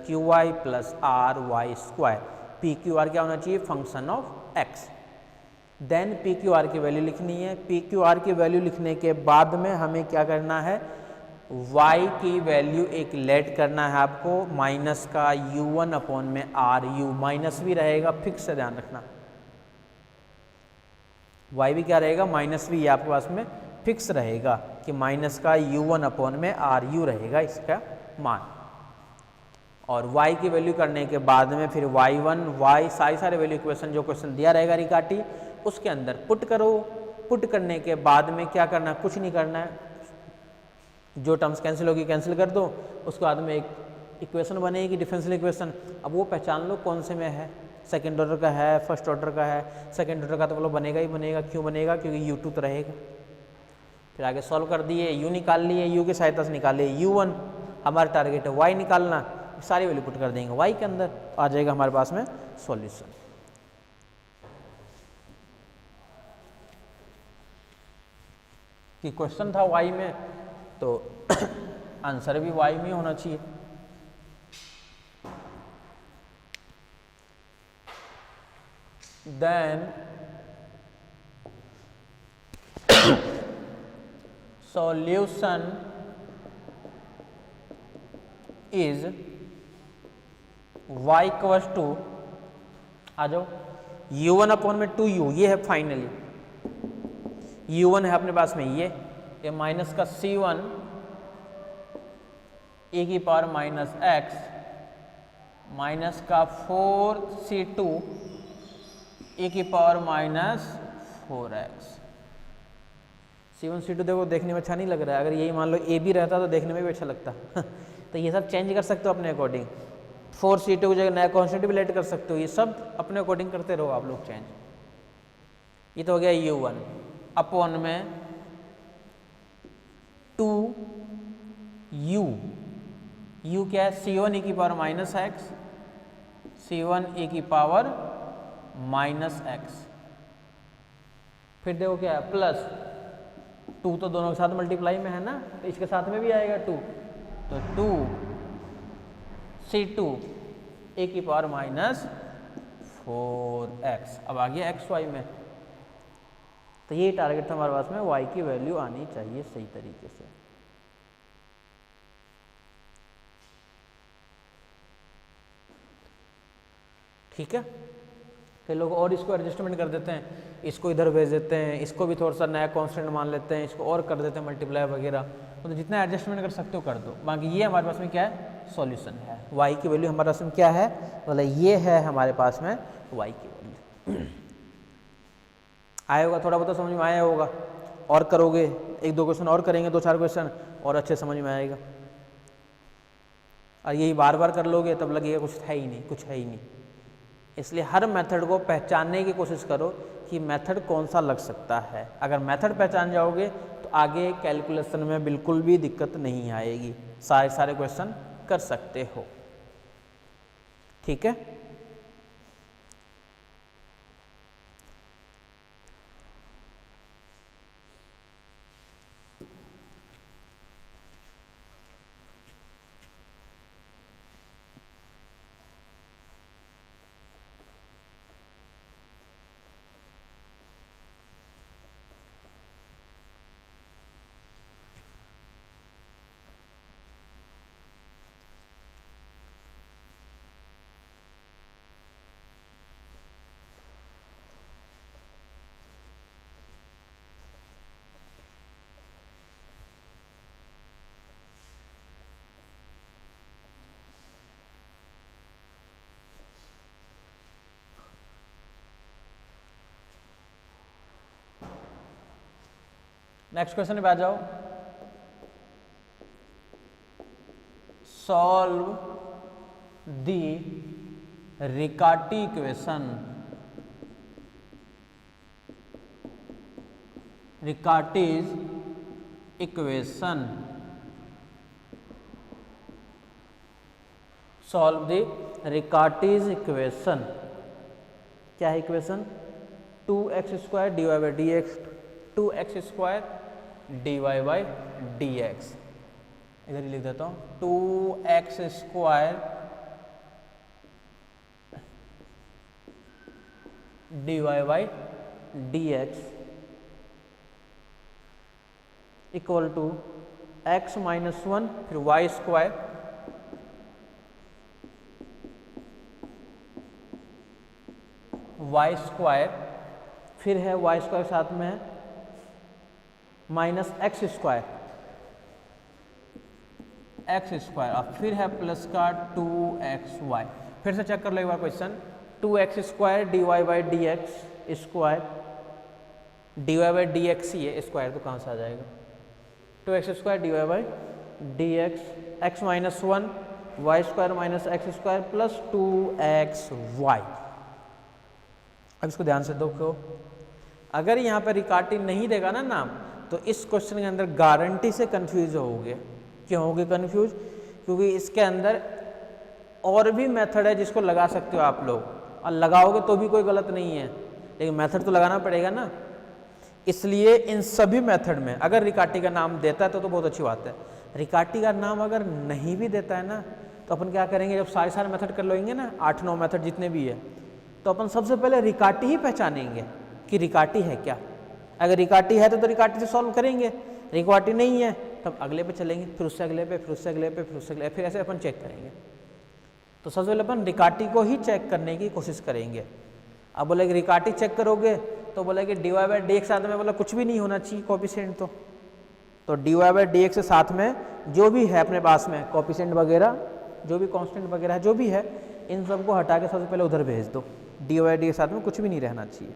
qy + ry²। p q r क्या होना चाहिए, function of x। Then p q r की वैल्यू लिखनी है। p q r की वैल्यू लिखने के बाद में हमें क्या करना है, y की वैल्यू एक लेट करना है आपको, माइनस का u1/r u, माइनस भी रहेगा, फिक्स से ध्यान रखना। y भी क्या रहेगा, माइनस भी, ये आपके पास में फिक्स रहेगा कि माइनस का u1/r u रहेगा इसका मान। और y की वैल्यू करने के बाद में फिर y1 y सारे वैल्यू इक्वेशन जो क्वेश्चन दिया रहेगा रिकार्टी, उसके अंदर पुट करो। पुट करने के बाद में क्या करना है, कुछ नहीं करना है, जो टर्म्स कैंसिल होगी कैंसिल कर दो। उसके बाद में एक इक्वेशन बनेगी डिफरेंशियल इक्वेशन। अब वो पहचान लो कौन से में है, सेकंड ऑर्डर का है, फर्स्ट ऑर्डर का है। सेकंड ऑर्डर का तो बोलो बनेगा ही बनेगा, क्यों बनेगा, क्योंकि u2 तो रहेगा। फिर आगे सॉल्व कर दिए, u निकाल लिए, u की सहायता से निकाले u1। हमारा टारगेट है y निकालना, सारी वैल्यू पुट कर देंगे y के अंदर, आ जाएगा हमारे पास में सॉल्यूशन। कि क्वेश्चन था y में तो आंसर भी y में होना चाहिए। देन solution is y = आ जाओ u1 अपॉन में 2u, ये है फाइनली u1 है अपने पास में ये माइनस का c1 e की पावर माइनस x माइनस का 4c2 e की power minus 4x। c1 c2 देखो देखने में अच्छा नहीं लग रहा है, अगर यही मान लो a भी रहता तो देखने में भी अच्छा लगता तो ये सब चेंज कर सकते हो अपने अकॉर्डिंग। 4c2 की जगह नया कॉन्स्टेंट भी लेट कर सकते हो, ये सब अपने अकॉर्डिंग करते रहो आप लोग चेंज। ये तो हो गया u1 अपॉन में 2u, u क्या है c1 e की power minus x, c1 e की पावर माइनस x, फिर देखो क्या है प्लस 2 तो दोनों के साथ मल्टीप्लाई में है ना, तो इसके साथ में भी आएगा 2, तो 2c2 e की पावर माइनस 4x। अब आ गया एक्स वाई में, तो ये टारगेट था हमारे पास में, y की वैल्यू आनी चाहिए सही तरीके से। ठीक है, कई लोग और इसको एडजस्टमेंट कर देते हैं, इसको इधर भेज देते हैं, इसको भी थोड़ा सा नया कांस्टेंट मान लेते हैं, इसको और कर देते हैं मल्टीप्लाई वगैरह, तो जितना एडजस्टमेंट कर सकते हो कर दो। बाकी ये हमारे पास में क्या है सॉल्यूशन है, y की वैल्यू हमारे पास में क्या है, मतलब ये है हमारे पास में y की वैल्यू। आया होगा थोड़ा बहुत समझ में आया होगा, और करोगे एक दो क्वेश्चन और करेंगे, 2-4 क्वेश्चन और अच्छे समझ में आएगा। और यही बार बार कर लोगे तब लगेगा कुछ है ही नहीं, कुछ है ही नहीं। इसलिए हर मेथड को पहचानने की कोशिश करो कि मेथड कौन सा लग सकता है। अगर मेथड पहचान जाओगे तो आगे कैलकुलेशन में बिल्कुल भी दिक्कत नहीं आएगी, सारे क्वेश्चन कर सकते हो। ठीक है, नेक्स्ट क्वेश्चन पे आ जाओ। Solve the Riccati equation, Riccati's equation, solve the Riccati's equation. क्या है equation, 2x² dy/dx, 2x² dy/dx। इधर ही लिख देता हूँ, 2x² dy/dx equal to x - 1 फिर y², y² फिर है y² के साथ में माइनस x² और फिर है प्लस का 2xy। फिर से चेक कर लो एक बार question, 2x² dy/dx square, dy/dx ही है, स्क्वायर तो कहाँ से आ जाएगा, 2x² dy/dx x - 1 y² - x² plus 2xy। अब इसको ध्यान से देखो, अगर यहाँ पर रिकार्टी नहीं देगा ना नाम, तो इस क्वेश्चन के अंदर गारंटी से कंफ्यूज होगे। क्यों होगे कंफ्यूज, क्योंकि इसके अंदर और भी मेथड है जिसको लगा सकते हो आप लोग, और लगाओगे तो भी कोई गलत नहीं है, लेकिन मेथड तो लगाना पड़ेगा ना। इसलिए इन सभी मेथड में अगर रिकार्टी का नाम देता है तो बहुत अच्छी बात है। रिकार्टी का नाम अगर नहीं भी देता है ना, तो अपन क्या करेंगे, जब सारे मेथड कर लेंगे ना, 8-9 मेथड जितने भी है, तो अपन सबसे पहले रिकार्टी ही पहचानेंगे कि रिकार्टी है क्या। अगर रिकार्टी है तो रिकार्टी से सॉल्व करेंगे, रिकार्टी नहीं है तब अगले पे चलेंगे, फिर उससे अगले पे, फिर उससे अगले पे, फिर उससे अगले, फिर ऐसे अपन चेक करेंगे। तो सबसे पहले अपन रिकार्टी को ही चेक करने की कोशिश करेंगे। अब बोला कि रिकार्टी चेक करोगे तो बोला कि dy बाई डी एक्स साथ में बोला कुछ भी नहीं होना चाहिए कोफिशिएंट, तो dy बाई डी एक्स के साथ में जो भी है अपने पास में कोफिशिएंट वगैरह जो भी कांस्टेंट वगैरह है जो भी है इन सबको हटा के सबसे पहले उधर भेज दो, dy बाई डी के साथ में कुछ भी नहीं रहना चाहिए।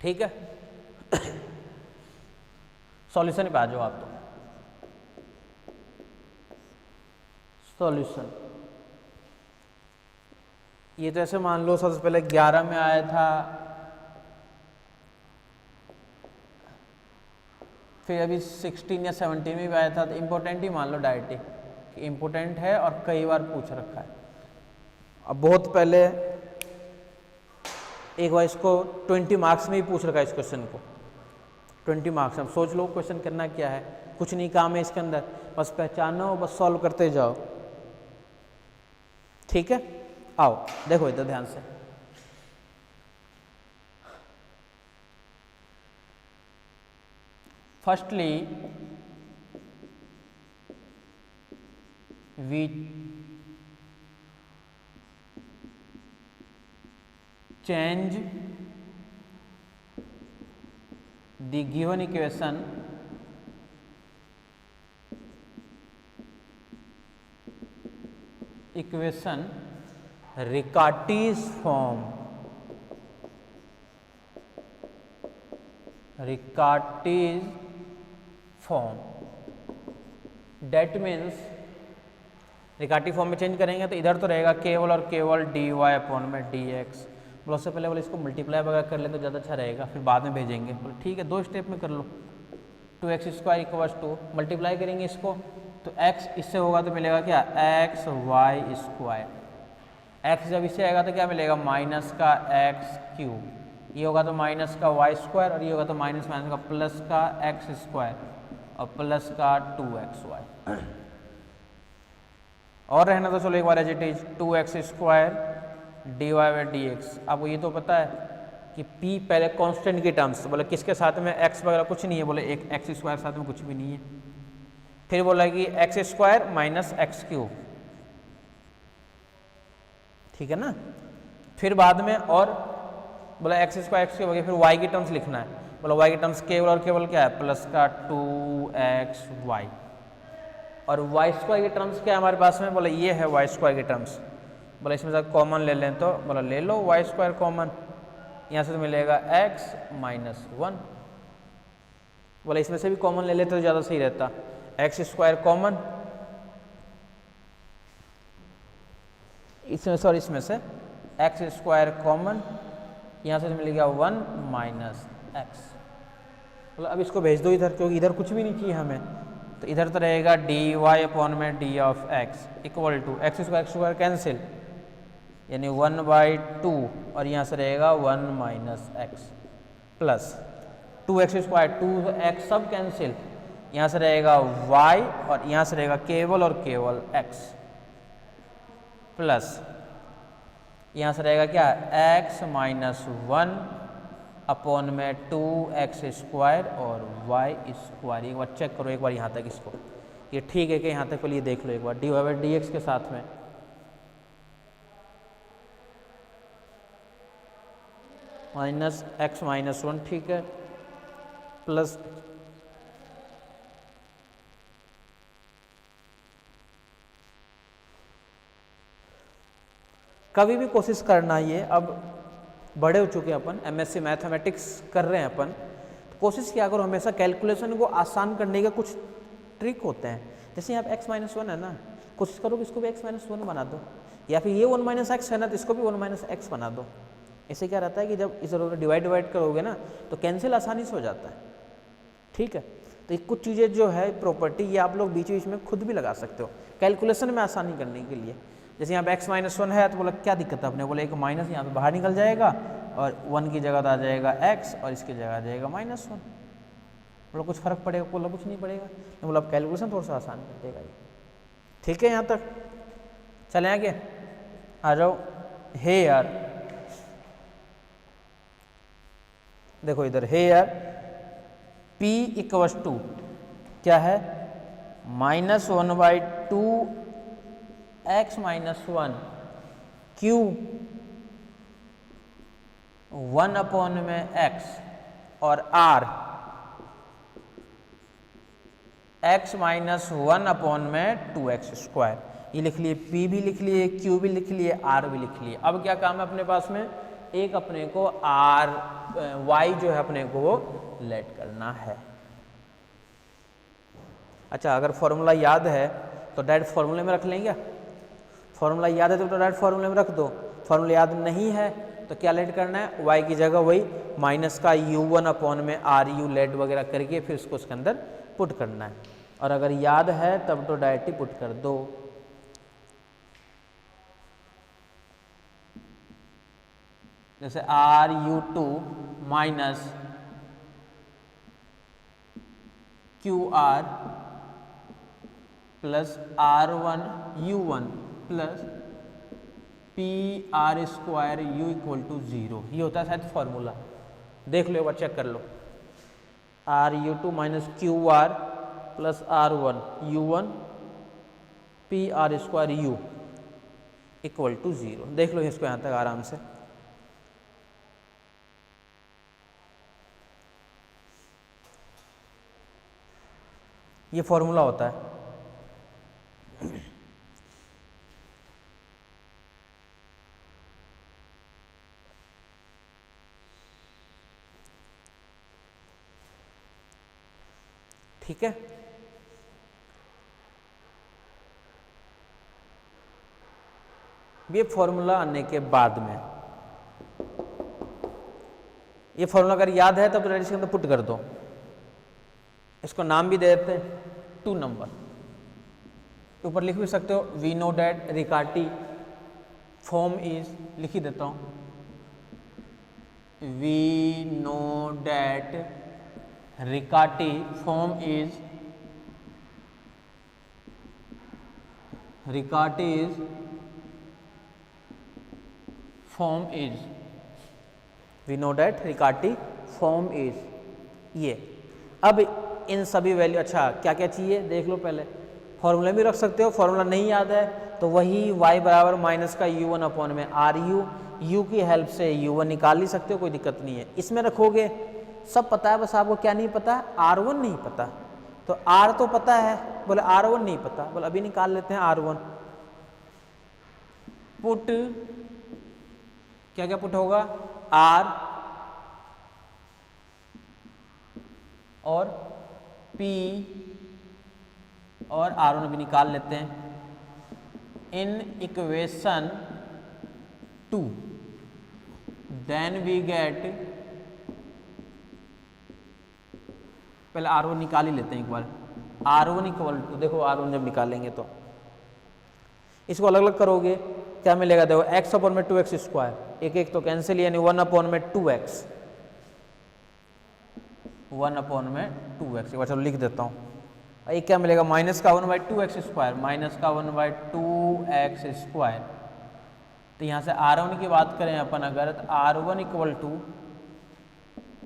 ठीक है, सॉल्यूशन पे आ जाओ आप। तो सॉल्यूशन ये तो ऐसे मान लो सबसे पहले 11 में आया था, फिर अभी 16 या 17 में भी आया था, तो इम्पोर्टेंट ही मान लो डायरेक्ट कि इम्पोर्टेंट है और कई बार पूछ रखा है। अब बहुत पहले एक बार इसको 20 मार्क्स में ही पूछ रखा है इस क्वेश्चन को, 20 मार्क्स। अब सोच लो क्वेश्चन करना क्या है, कुछ नहीं काम है इसके अंदर, बस पहचानो बस सॉल्व करते जाओ। ठीक है, आओ देखो इधर ध्यान से। Firstly we change the given equation Ricarty's form, that means Riccati form में चेंज करेंगे तो इधर तो रहेगा केवल और केवल dy अपॉन में dx। बोलो उससे पहले बोले इसको मल्टीप्लाई वगैरह कर ले तो ज़्यादा अच्छा रहेगा, फिर बाद में भेजेंगे। बोले ठीक है, 2 स्टेप में कर लो। 2x square equals to multiply करेंगे इसको तो x इससे होगा तो मिलेगा क्या एक्स वाई स्क्वायर। x जब इससे आएगा तो क्या मिलेगा माइनस का एक्स क्यूब, ये होगा तो माइनस का वाई स्क्वायर और ये होगा तो माइनस माइनस का प्लस का एक्स स्क्वायर और प्लस का 2xy। और रहना तो चलो एक बार as it is 2x square dy by D x. आपको ये तो पता है कि p पहले कांस्टेंट की टर्म्स, बोले किसके साथ में x वगैरह कुछ नहीं है, बोले एक एक्स स्क्वायर साथ में कुछ भी नहीं है। फिर बोला कि x square minus x cube, ठीक है ना। फिर बाद में और बोला एक्स स्क्वायर एक्स क्यूब हो गया, फिर y की टर्म्स लिखना है। बोला y की टर्म्स केवल और केवल क्या है प्लस का 2xy और y स्क्वायर की टर्म्स क्या है हमारे पास में, बोला ये है y स्क्वायर की टर्म्स। बोला इसमें से कॉमन ले लें तो बोला ले लो y स्क्वायर कॉमन, यहाँ से तो मिलेगा x माइनस 1। बोला इसमें से भी कॉमन ले लेते तो ज़्यादा सही रहता, x स्क्वायर कॉमन इसमें, सॉरी इसमें से x स्क्वायर कॉमन, यहाँ से तो मिलेगा 1 माइनस x। बोला अब इसको भेज दो इधर, क्योंकि इधर कुछ भी नहीं चाहिए हमें, तो इधर तो रहेगा dy अपॉन में d of x equal to x square cancel यानी 1/2 और यहाँ से रहेगा 1 minus x plus 2x square 2x सब कैंसिल, यहाँ से रहेगा y और यहाँ से रहेगा केवल और केवल x प्लस यहाँ से रहेगा क्या x माइनस 1 अपॉन में 2x स्क्वायर और y स्क्वायर। एक बार चेक करो एक बार यहाँ तक इसको, ये ठीक है कि यहाँ तक पहले ये देख लो एक बार dy बाई डी एक्स के साथ में माइनस एक्स माइनस 1, ठीक है, प्लस कभी भी कोशिश करना, ये अब बड़े हो चुके हैं अपन, एमएससी मैथमेटिक्स कर रहे हैं अपन, तो कोशिश किया करो हमेशा कैलकुलेशन को आसान करने के कुछ ट्रिक होते हैं। जैसे यहाँ पे x माइनस 1 है ना, कोशिश करो कि इसको भी x माइनस 1 बना दो, या फिर ये 1 माइनस एक्स है ना तो इसको भी 1 माइनस एक्स बना दो। इससे क्या रहता है कि जब इधर उधर डिवाइड करोगे ना तो कैंसिल आसानी से हो जाता है, ठीक है। तो ये कुछ चीज़ें जो है प्रॉपर्टी ये आप लोग बीच बीच में खुद भी लगा सकते हो कैलकुलेशन में आसानी करने के लिए। जैसे यहाँ पे x माइनस 1 है तो बोला क्या दिक्कत है अपने, बोला एक माइनस यहाँ पे बाहर निकल जाएगा और 1 की जगह आ जाएगा x और इसकी जगह आ जाएगा -1। बोला कुछ फर्क पड़ेगा, बोला कुछ नहीं पड़ेगा। मैं बोला अब कैलकुलेशन थोड़ा सा आसान कर देगा ये। ठीक है, यहाँ तक चले आगे, आ जाओ। हे यार देखो इधर, हे यार p इक्वस टू क्या है -1/2 x माइनस 1 क्यू 1/x और r x माइनस 1/2x²। ये लिख लिए, p भी लिख लिए, q भी लिख लिए, r भी लिख लिए। अब क्या काम है अपने पास में, एक अपने को y जो है अपने को वो लेट करना है। अच्छा, अगर फॉर्मूला याद है तो डायरेक्ट फॉर्मूले में रख लेंगे। फॉर्मूला याद है तो डायरेक्ट फॉर्मूले में रख दो। फॉर्मूला याद नहीं है तो क्या लेट करना है, y की जगह वही माइनस का u1/ru लेट वगैरह करके फिर उसको उसके अंदर पुट करना है। और अगर याद है तब तो डायरेक्ट ही पुट कर दो। जैसे ru2 minus qr plus r1u1 plus pr² u = 0। ये होता है शायद फॉर्मूला, देख लो एक बार चेक कर लो। ru2 minus qr plus r1u1 pr² u = 0। देख लो इसको यहाँ तक आराम से। ये फॉर्मूला होता है। ठीक है, ये फॉर्मूला आने के बाद में, ये फॉर्मूला अगर याद है तब तो इसके अंदर पुट कर दो। इसको नाम भी दे देते हैं 2 नंबर, ऊपर लिख भी सकते हो। We know that Riccati form is, लिख ही देता हूं, we know that Riccati form is, Riccati is form is, we know that Riccati form is. ये अब इन सभी वैल्यू, अच्छा क्या क्या चाहिए देख लो पहले। फॉर्मूले भी रख सकते हो, फॉर्मूला नहीं याद है तो वही y बराबर माइनस का u1/ru, u की हेल्प से u1 निकाल ही सकते हो, कोई दिक्कत नहीं है। इसमें रखोगे, सब पता है, बस आपको क्या नहीं पता, r1 नहीं पता। तो r तो पता है, बोले r1 नहीं पता, बोले अभी निकाल लेते हैं r1। पुट क्या क्या पुट होगा, r और p और r1 भी निकाल लेते हैं। In equation 2 then we get, पहले r1 निकाल ही लेते हैं एक बार। r1 = देखो r1 जब निकालेंगे तो इसको अलग अलग करोगे, क्या मिलेगा, देखो x/2x², एक एक तो कैंसिल, यानी 1/2x, 1/2x। एक बार चलो लिख देता हूँ। ये क्या मिलेगा, माइनस का 1/2x², माइनस का 1/2x²। तो यहाँ से r1 की बात करें अपन अगर, तो r1 =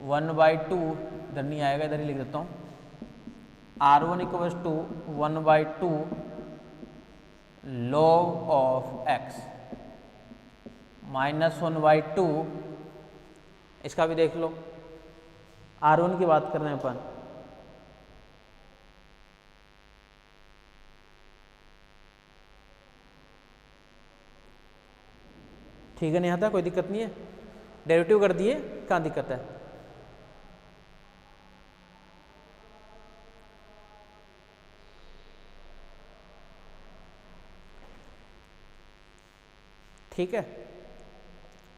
1/2, इधर नहीं आएगा, इधर ही लिख देता हूँ। r1 = 1/2 log of x minus 1/2, इसका भी देख लो। r1 की बात कर रहे हैं अपन, ठीक है, नहीं आता, कोई दिक्कत नहीं है, डेरिवेटिव कर दिए, कहाँ दिक्कत है। ठीक है,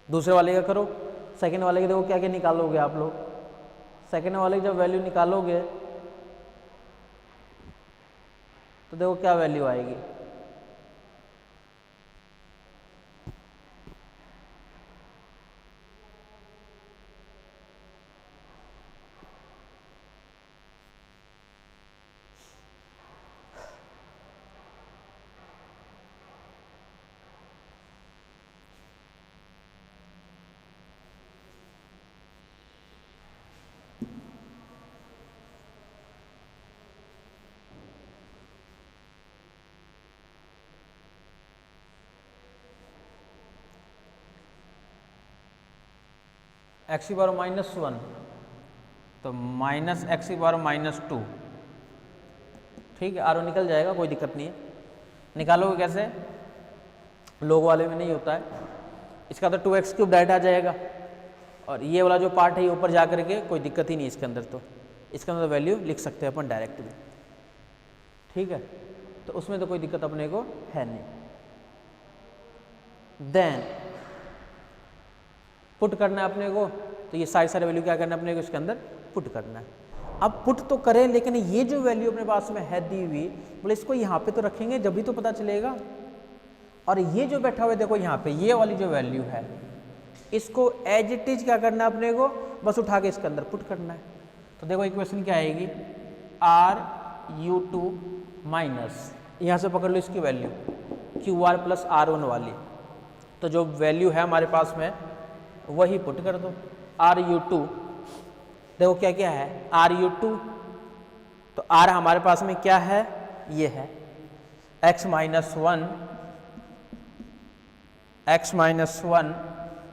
दूसरे वाले का करो। सेकंड वाले के देखो क्या क्या निकालोगे आप लोग। सेकंड वाले की जब वैल्यू निकालोगे तो देखो क्या वैल्यू आएगी, एक्स की पावर -1 तो माइनस एक्स की पावर -2, ठीक है। आर निकल जाएगा, कोई दिक्कत नहीं है। निकालोगे कैसे, लोग वाले में नहीं होता है। इसका तो 2x³ डायरेक्ट आ जाएगा और ये वाला जो पार्ट है ये ऊपर जा करके कोई दिक्कत ही नहीं इसके अंदर, तो इसके अंदर वैल्यू लिख सकते हैं अपन डायरेक्ट भी, ठीक है। तो उसमें तो कोई दिक्कत अपने को है नहीं। देन पुट करना है अपने को, तो ये सारे वैल्यू क्या करना है अपने को इसके अंदर पुट करना है। अब पुट तो करें, लेकिन ये जो वैल्यू अपने पास में है दी हुई, बोले इसको यहाँ पे तो रखेंगे जब भी तो पता चलेगा। और ये जो बैठा हुआ है देखो यहाँ पे, ये वाली जो वैल्यू है इसको एज इट इज क्या करना है अपने को, बस उठा के इसके अंदर पुट करना है। तो देखो इक्वेशन क्या आएगी, RU2 माइनस, यहाँ से पकड़ लो इसकी वैल्यू QR प्लस R1 वाली, तो जो वैल्यू है हमारे पास में वही पुट कर दो। RU2 देखो क्या क्या है, RU2 तो R हमारे पास में क्या है, ये है x माइनस वन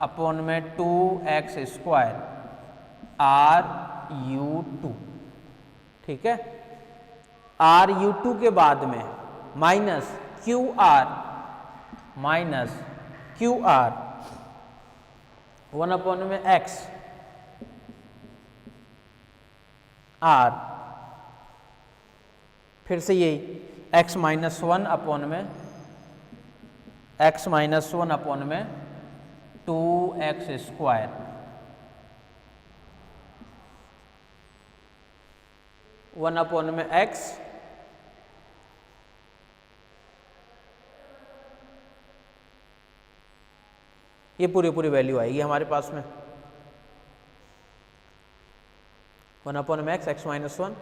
अपॉन में 2x² RU2, ठीक है। RU2 के बाद में माइनस QR 1 अपॉन में x R, फिर से यही x -1 अपॉन में 2x², वन अपॉन में x ये पूरी वैल्यू आएगी हमारे पास में 1 अपॉन में x -1।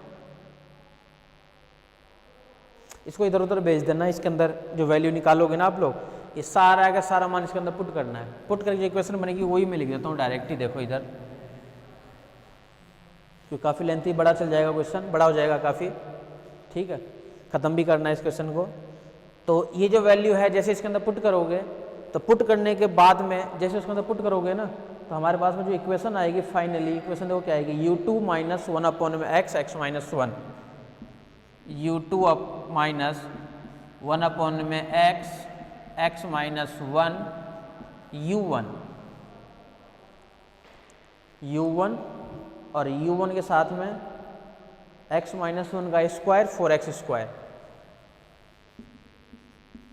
इसको इधर उधर भेज देना, इसके अंदर जो वैल्यू निकालोगे ना आप लोग, ये सारा का सारा मान इसके अंदर पुट करना है। पुट करके जो इक्वेशन बनेगी वही मैं लिख देता हूँ डायरेक्ट ही, देखो इधर, क्योंकि काफ़ी लेंथी बड़ा चल जाएगा क्वेश्चन, बड़ा हो जाएगा काफ़ी, ठीक है। ख़त्म भी करना है इस क्वेश्चन को। तो ये जो वैल्यू है जैसे इसके अंदर पुट करोगे, तो पुट करने के बाद में जैसे उसके अंदर पुट करोगे ना, तो हमारे पास में जो इक्वेशन आएगी फाइनली, इक्वेशन देखो क्या आएगी, U2 माइनस 1 अपॉन में x -1, U2 माइनस 1 अपॉन में x -1 U1 और U1 के साथ में x -1 का स्क्वायर 4x²,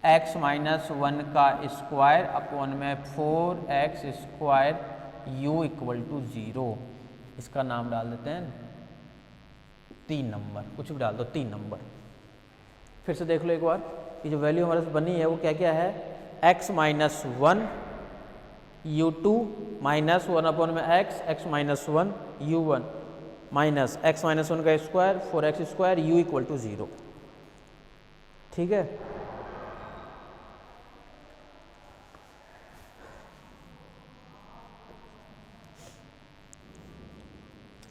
x -1 का स्क्वायर अपॉन में 4x² U = 0। इसका नाम डाल देते हैं 3 नंबर, कुछ भी डाल दो 3 नंबर। फिर से देख लो एक बार, ये जो वैल्यू हमारे से बनी है वो क्या क्या है, x -1 U2 माइनस 1 अपॉन में x -1 U1 माइनस x -1 का स्क्वायर 4x² U = 0, ठीक है।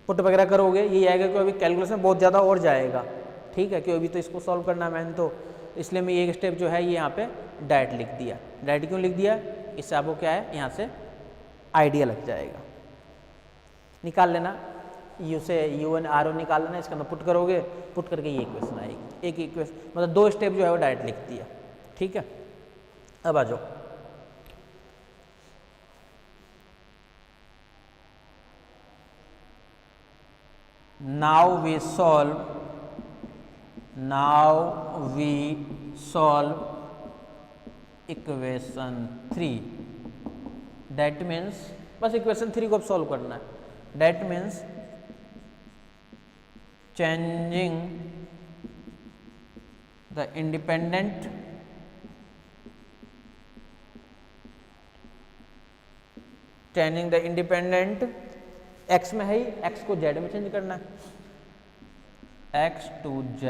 पुट वगैरह करोगे ये आएगा कि अभी कैलकुलेशन बहुत ज़्यादा और जाएगा, ठीक है, क्योंकि अभी तो इसको सॉल्व करना है मैंने, तो इसलिए मैं एक स्टेप जो है ये यहाँ पे डायरेक्ट लिख दिया। डायरेक्ट क्यों लिख दिया, इससे आपको क्या है यहाँ से आइडिया लग जाएगा। निकाल लेना, U से U1 R1 निकाल लेना, इसके अंदर पुट करोगे, पुट करके ये इक्वेशन आएगी। एक इक्वेशन मतलब 2 स्टेप जो है वो डायरेक्ट लिख दिया, ठीक है। अब आ जाओ, now we solve equation 3, that means बस इक्वेशन 3 को अब सॉल्व करना है। that means changing the independent x में है ही, x को z में चेंज करना है, x to z।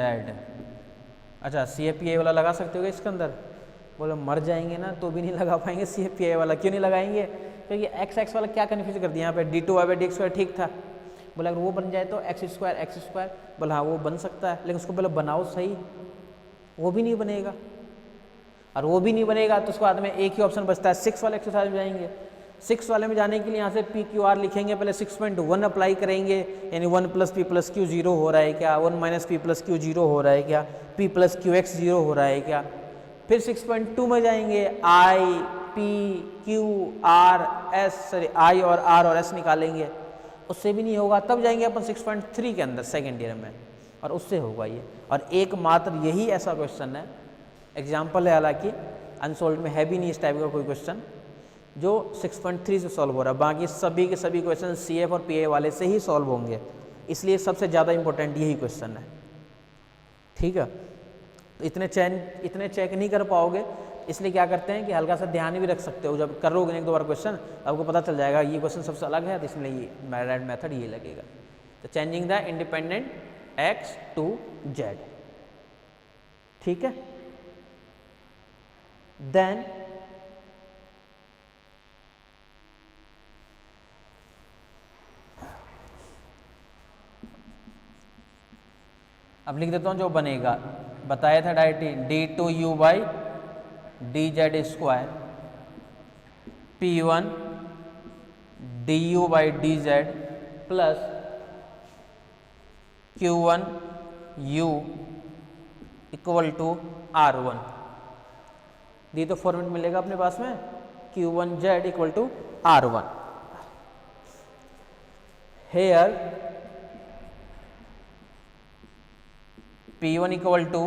अच्छा CFPA वाला लगा सकते हो इसके अंदर, बोले मर जाएंगे ना तो भी नहीं लगा पाएंगे CFPA वाला। क्यों नहीं लगाएंगे, क्योंकि x वाला क्या कन्फ्यूज कर दिया यहाँ पे, d2/dx² ठीक था, बोला अगर वो बन जाए तो x², बोला हाँ वो बन सकता है, लेकिन उसको पहले बनाओ सही, वो भी नहीं बनेगा। और वो भी नहीं बनेगा तो उसके बाद में एक ही ऑप्शन बचता है 6 वाले एक्सरसाइज में जाएंगे। 6 वाले में जाने के लिए यहाँ से पी क्यू आर लिखेंगे, पहले 6.1 अप्लाई करेंगे, यानी 1 प्लस पी प्लस क्यू 0 हो रहा है क्या, 1 माइनस पी प्लस क्यू 0 हो रहा है क्या, पी प्लस क्यू एक्स 0 हो रहा है क्या। फिर 6.2 में जाएंगे, I P Q R S, sorry I और आर और एस निकालेंगे, उससे भी नहीं होगा, तब जाएंगे अपन 6.3 के अंदर सेकेंड ईयर में, और उससे होगा ये। और एकमात्र यही ऐसा क्वेश्चन है, एग्जाम्पल है हालांकि, अनसोल्व में है भी नहीं इस टाइप का कोई क्वेश्चन जो 6.3 से सॉल्व हो रहा है, बाकी सभी के सभी क्वेश्चन सी एफ और पी ए वाले से ही सॉल्व होंगे, इसलिए सबसे ज़्यादा इंपॉर्टेंट यही क्वेश्चन है। ठीक है, तो इतने चेक नहीं कर पाओगे, इसलिए क्या करते हैं कि हल्का सा ध्यान भी रख सकते हो, जब करोगे एक दो बार क्वेश्चन आपको पता चल जाएगा ये क्वेश्चन सबसे अलग है, तो इसलिए ये मेरा मेथड ये लगेगा। तो changing the independent x to z, ठीक है। देन अब लिख देता हूँ जो बनेगा, बताया था directly d two u by d z square P one d u by d z plus Q one u equal to R one. दी तो फॉर्मेट मिलेगा अपने पास में, Q one z equal to R one. Here P1 equal to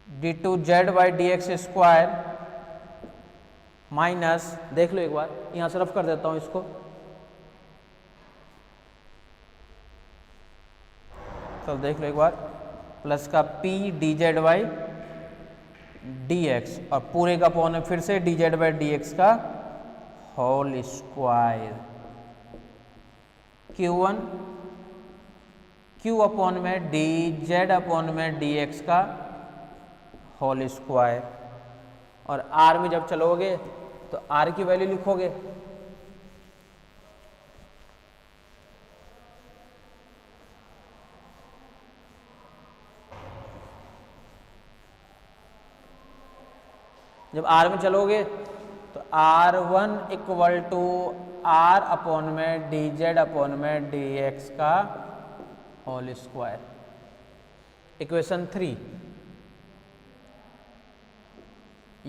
d two z by D x square minus, देख लो एक बार, यहां से रफ कर देता हूं इसको, चलो देख लो एक बार, प्लस का P d z by D x और पूरे का अपॉन फिर से d z by D x का whole square, Q1 Q upon में डी जेड अपॉन में डी एक्स का होल स्क्वायर, और R में जब चलोगे तो R की वैल्यू लिखोगे, जब R में चलोगे तो R1 equal to R upon में डी जेड अपॉन में डी एक्स का whole square. Equation 3,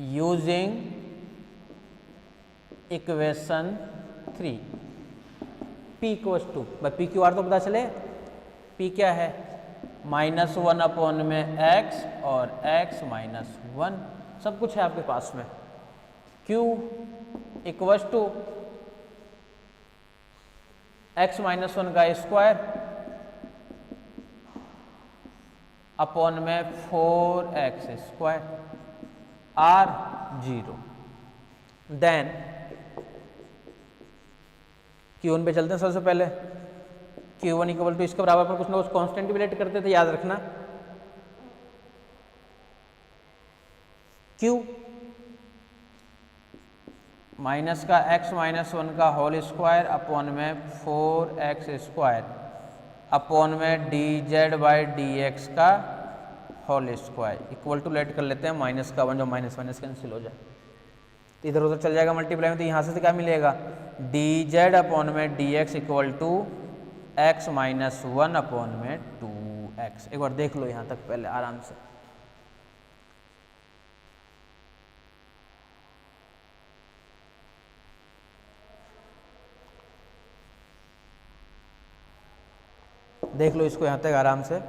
using equation 3 P equals to, p Q r तो पता चले, P क्या है, -1 अपॉन में x और x माइनस 1, सब कुछ है आपके पास में। Q equals to x minus 1 का स्क्वायर अपॉन में 4x square, R 0। Then Q1 पे चलते हैं सबसे पहले, Q1 इक्वल टू इसके बराबर पर कुछ ना कुछ कांस्टेंट भी लेट करते थे, याद रखना, Q माइनस का x माइनस 1 का होल स्क्वायर अपॉन में 4x स्क्वायर अपॉन में d z by D x का whole square, equal to let कर लेते हैं माइनस का 1, जो माइनस माइनस कैंसिल हो जाए, तो इधर उधर चल जाएगा मल्टीप्लाई में, तो यहाँ से क्या मिलेगा, डी जेड अपॉन में d x equal to x minus 1 upon में 2x। एक बार देख लो यहाँ तक पहले आराम से, देख लो इसको यहाँ तक आराम से।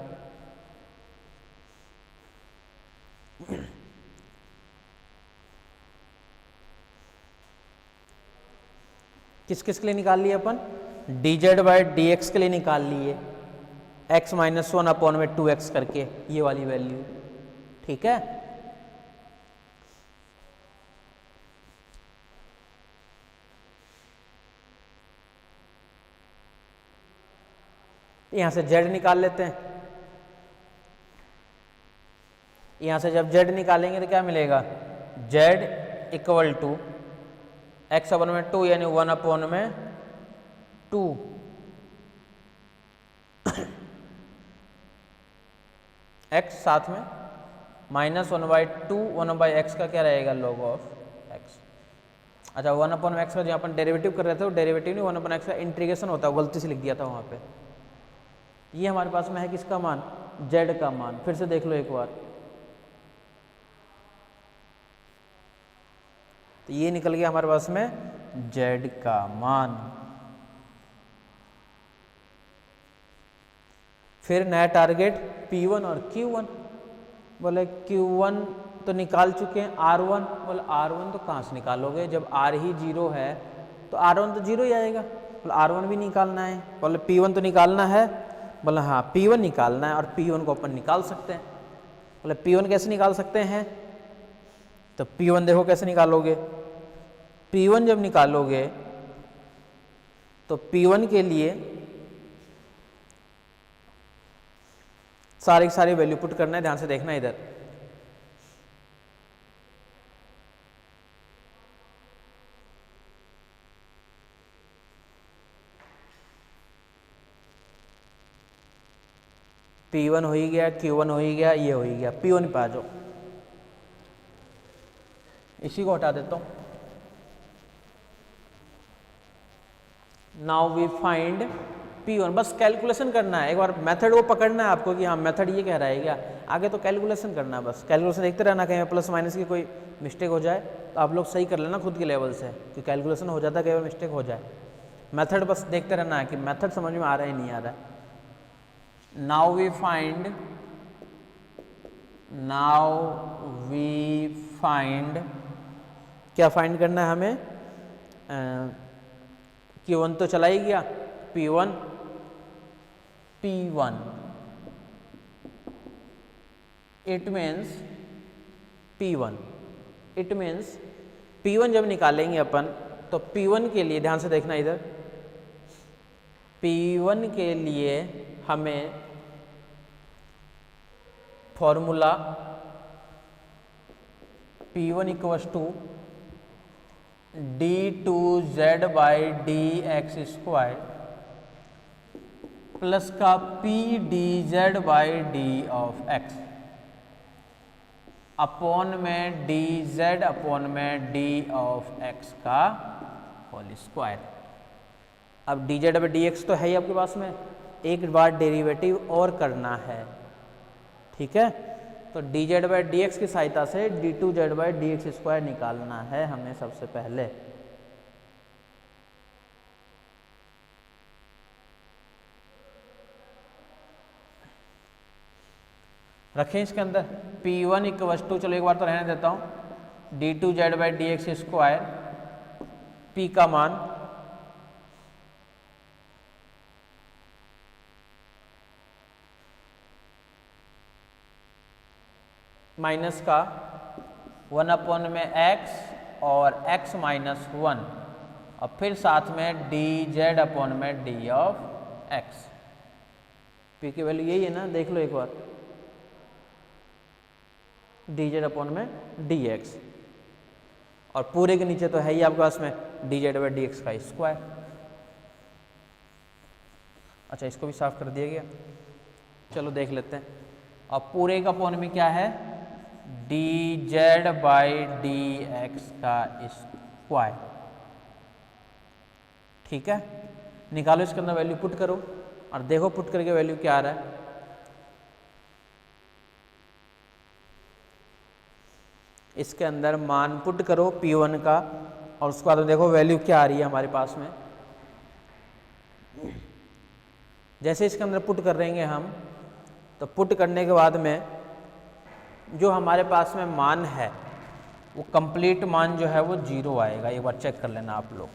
किस किस के लिए निकाल लिए अपन, d z by D x के लिए निकाल लिए, x माइनस 1 अपॉन में 2x करके ये वाली वैल्यू, ठीक है। यहां से z निकाल लेते हैं, यहां से जब z निकालेंगे तो क्या मिलेगा, z equal to x upon में 2 यानी 1 अपॉन में 2 x साथ में -1/2 1/x का क्या रहेगा log ऑफ x। अच्छा 1/x का जो अपन डेरिवेटिव कर रहे थे वो डेरिवेटिव नहीं 1/x का इंटीग्रेशन होता है, गलती से लिख दिया था वहाँ पे। ये हमारे पास में है किसका मान, z का मान। फिर से देख लो एक बार, तो ये निकल गया हमारे पास में z का मान। फिर नया टारगेट P1 और Q1। बोले Q1 तो निकाल चुके हैं, R1 बोले R1 तो कहाँ से निकालोगे, जब R ही 0 है तो R1 तो 0 ही आएगा। बोले R1 भी निकालना है, बोले P1 तो निकालना है, बोले हाँ P1 निकालना है और P1 को अपन निकाल सकते हैं। बोले P1 कैसे निकाल सकते हैं, तो P1 देखो कैसे निकालोगे। P1 जब निकालोगे तो P1 के लिए सारी की सारी वैल्यू पुट करना है, ध्यान से देखना इधर। P1 हो ही गया, Q1 हो ही गया, ये हो ही गया, P1 पे आ जाओ। इसी को हटा देता हूं। Now we find P1। बस कैलकुलेशन करना है, एक बार मेथड वो पकड़ना है आपको कि हाँ मेथड ये कह रहा है क्या, आगे तो कैलकुलेशन करना है। बस कैलकुलेशन देखते रहना, कहीं प्लस माइनस की कोई मिस्टेक हो जाए तो आप लोग सही कर लेना खुद के लेवल से, कि कैलकुलेशन हो जाता है, कई बार मिस्टेक हो जाए। मेथड बस देखते रहना है कि मेथड समझ में आ रहा है नहीं आ रहा है। नाउ वी फाइंड क्या फाइंड करना है हमें, Q1 तो चला ही गया, P1 इट मीन्स P1 जब निकालेंगे अपन तो P1 के लिए ध्यान से देखना इधर, P1 के लिए हमें फॉर्मूला P1 = d2z/dx² प्लस का P/dz/d ऑफ x अपॉन में dz/d ऑफ x का होल स्क्वायर। अब dz/dx तो है ही आपके पास में, एक बार डेरिवेटिव और करना है, ठीक है। तो dz/dx की सहायता से d2z/dx² निकालना है हमें सबसे पहले। रखें इसके अंदर P1 = चलो एक बार तो रहने देता हूं, d2z/dx², P का मान माइनस का 1/x और x - 1 और फिर साथ में dz/d ऑफ x। P की वैल्यू यही है ना, देख लो एक बार, dz/dx और पूरे के नीचे तो है ही आपके पास में dz/dx का स्क्वायर। अच्छा इसको भी साफ कर दिया गया, चलो देख लेते हैं। और पूरे का अपॉन में क्या है, dz/dx का स्क्वायर, ठीक है। निकालो इसके अंदर वैल्यू पुट करो और देखो पुट करके वैल्यू क्या आ रहा है। इसके अंदर मान पुट करो P1 का और उसके बाद देखो वैल्यू क्या आ रही है हमारे पास में। जैसे इसके अंदर पुट कर रहेंगे हम, तो पुट करने के बाद में जो हमारे पास में मान है वो कंप्लीट मान जो है वो 0 आएगा। एक बार चेक कर लेना आप लोग,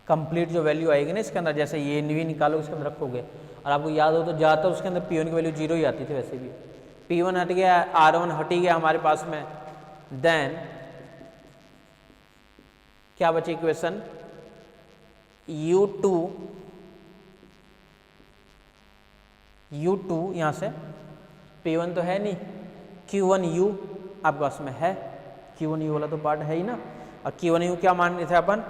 कंप्लीट जो वैल्यू आएगी ना इसके अंदर, जैसे ये भी निकालो इसके अंदर रखोगे और आपको याद हो तो ज़्यादातर उसके अंदर P1 की वैल्यू 0 ही आती थी। वैसे भी P1 हट गया, R1 हट ही गया हमारे पास में, देन क्या बची इक्वेशन, U2 यहाँ से P1 तो है नहीं, Q1U आपके पास में है, Q1U वाला तो पार्ट है ही ना। और Q1U क्या मान रहे थे अपन,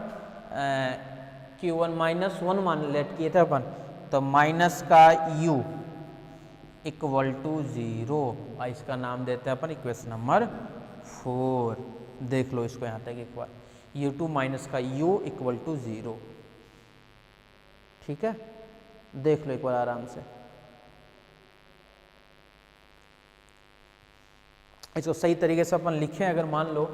Q1 - 1 मान लेट किए थे अपन, तो माइनस का U इक्वल टू 0। इसका नाम देते हैं अपन इक्वेशन नंबर 4। देख लो इसको यहाँ तक एक बार, u2 माइनस का u इक्वल टू 0। ठीक है, देख लो एक बार आराम से। इसको सही तरीके से अपन लिखें अगर मान लो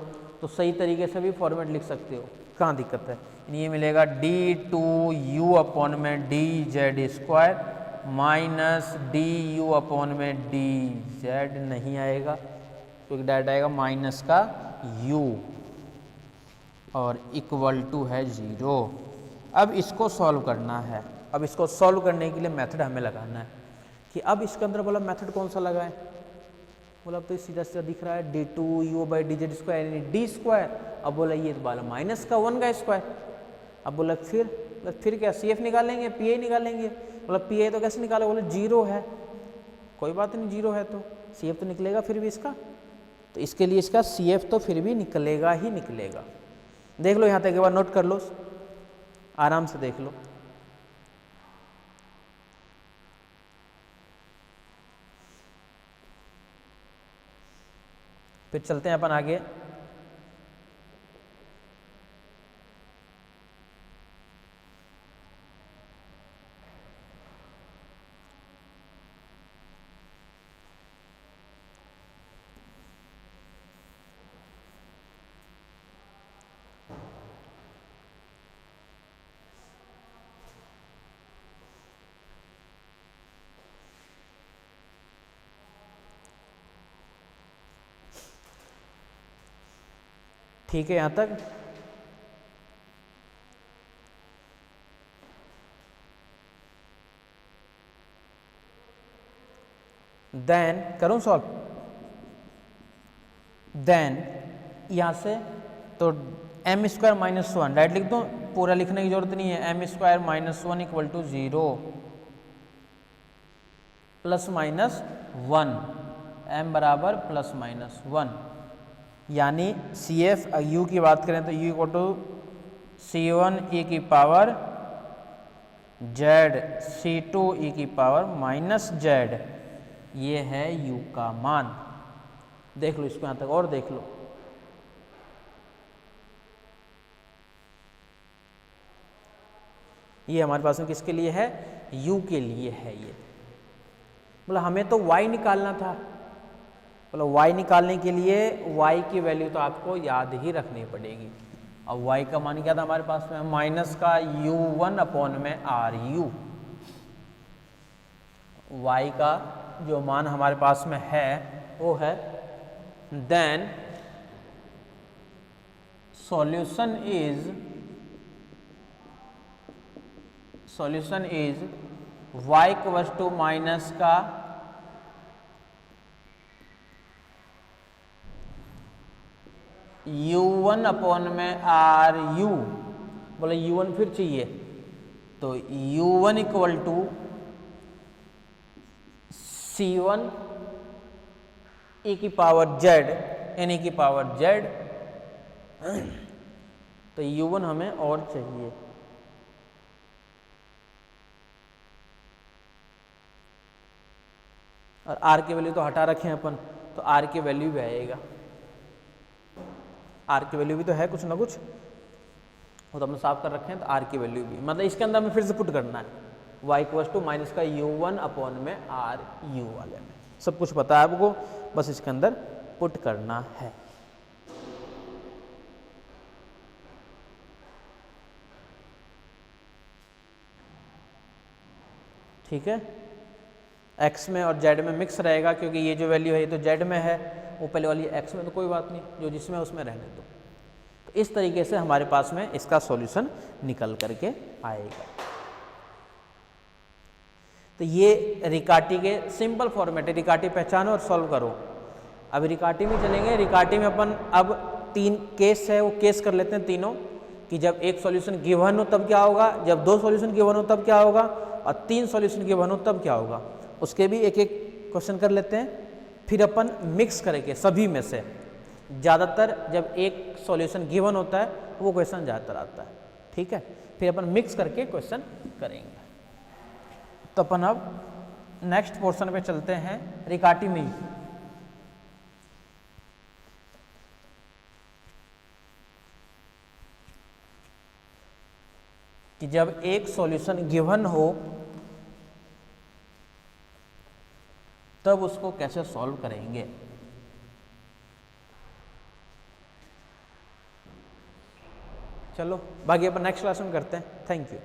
तो सही तरीके से भी फॉर्मेट लिख सकते हो, कहाँ दिक्कत है। ये मिलेगा d2u अपॉन में dz² माइनस du अपॉन में dz, नहीं आएगा क्योंकि डायरेक्ट आएगा माइनस का u और इक्वल टू है 0। अब इसको सॉल्व करना है। अब इसको सॉल्व करने के लिए मेथड हमें लगाना है कि अब इसके अंदर बोला मेथड कौन सा लगाएं। बोला अब तो सीधा सीधा दिख रहा है d2u/dz² यानी d²। अब बोला ये वाला माइनस का 1 का स्क्वायर। अब बोला फिर क्या CF निकालेंगे, PA निकालेंगे। बोला PA तो कैसे निकाले, बोले 0 है। कोई बात नहीं, 0 है तो CF तो निकलेगा फिर भी इसका, तो इसके लिए इसका CF तो फिर भी निकलेगा ही निकलेगा। देख लो यहाँ तक एक बार नोट कर लो, आराम से देख लो। फिर चलते हैं अपन आगे। ठीक है यहाँ तक। देन करूं सॉल्व, देन यहां से तो m² माइनस 1 डायरेक्ट लिख दो, पूरा लिखने की जरूरत नहीं है। m² minus 1 equal to 0 plus minus 1, m बराबर प्लस माइनस 1, यानी CF u की बात करें तो u equal to C1 e की पावर z C2 e की पावर माइनस z, ये है u का मान। देख लो इसको यहाँ तक और देख लो। ये हमारे पास में किसके लिए है, u के लिए है। ये बोला हमें तो y निकालना था। बोला y निकालने के लिए y की वैल्यू तो आपको याद ही रखनी पड़ेगी। अब y का मान क्या था हमारे पास में, माइनस का u1 अपॉन में ru। y का जो मान हमारे पास में है वो है, then solution is y equals to minus का u1 अपॉन में ru। बोले u1 फिर चाहिए तो u1 equal to C1 e की पावर z n e की पावर z, तो u1 हमें और चाहिए। और r की वैल्यू तो हटा रखे हैं अपन, तो r की वैल्यू भी आएगा। r की वैल्यू भी तो है कुछ ना कुछ, वो तो हमने साफ कर रखे हैं, तो r की वैल्यू भी मतलब इसके अंदर हमें फिर से पुट करना है। y इक्वल्स टू माइनस का u1 अपॉन में ru वाले में सब कुछ पता है आपको, बस इसके अंदर पुट करना है। ठीक है, x में और z में मिक्स रहेगा क्योंकि ये जो वैल्यू है ये तो z में है, वो पहले वाली x में, तो कोई बात नहीं, जो जिसमें उसमें रहने दो। तो इस तरीके से हमारे पास में इसका सॉल्यूशन निकल करके आएगा। तो ये रिकार्टी के सिंपल फॉर्मेट है, रिकार्टी पहचानो और सॉल्व करो। अब रिकार्टी में चलेंगे। रिकार्टी में अपन अब 3 केस है, वो केस कर लेते हैं तीनों, कि जब एक सॉल्यूशन गिवन हो तब क्या होगा, जब 2 सॉल्यूशन गिवन हो तब क्या होगा, और 3 सॉल्यूशन गिवन हो तब क्या होगा। उसके भी एक एक क्वेश्चन कर लेते हैं, फिर अपन मिक्स करेंगे सभी में से। ज़्यादातर जब एक सॉल्यूशन गिवन होता है वो क्वेश्चन ज़्यादातर आता है। ठीक है, फिर अपन मिक्स करके क्वेश्चन करेंगे। तो अपन अब नेक्स्ट पोर्शन पे चलते हैं, रिकाटी में कि जब एक सॉल्यूशन गिवन हो तब उसको कैसे सॉल्व करेंगे। चलो बाकी अपन नेक्स्ट क्लास में करते हैं। Thank you.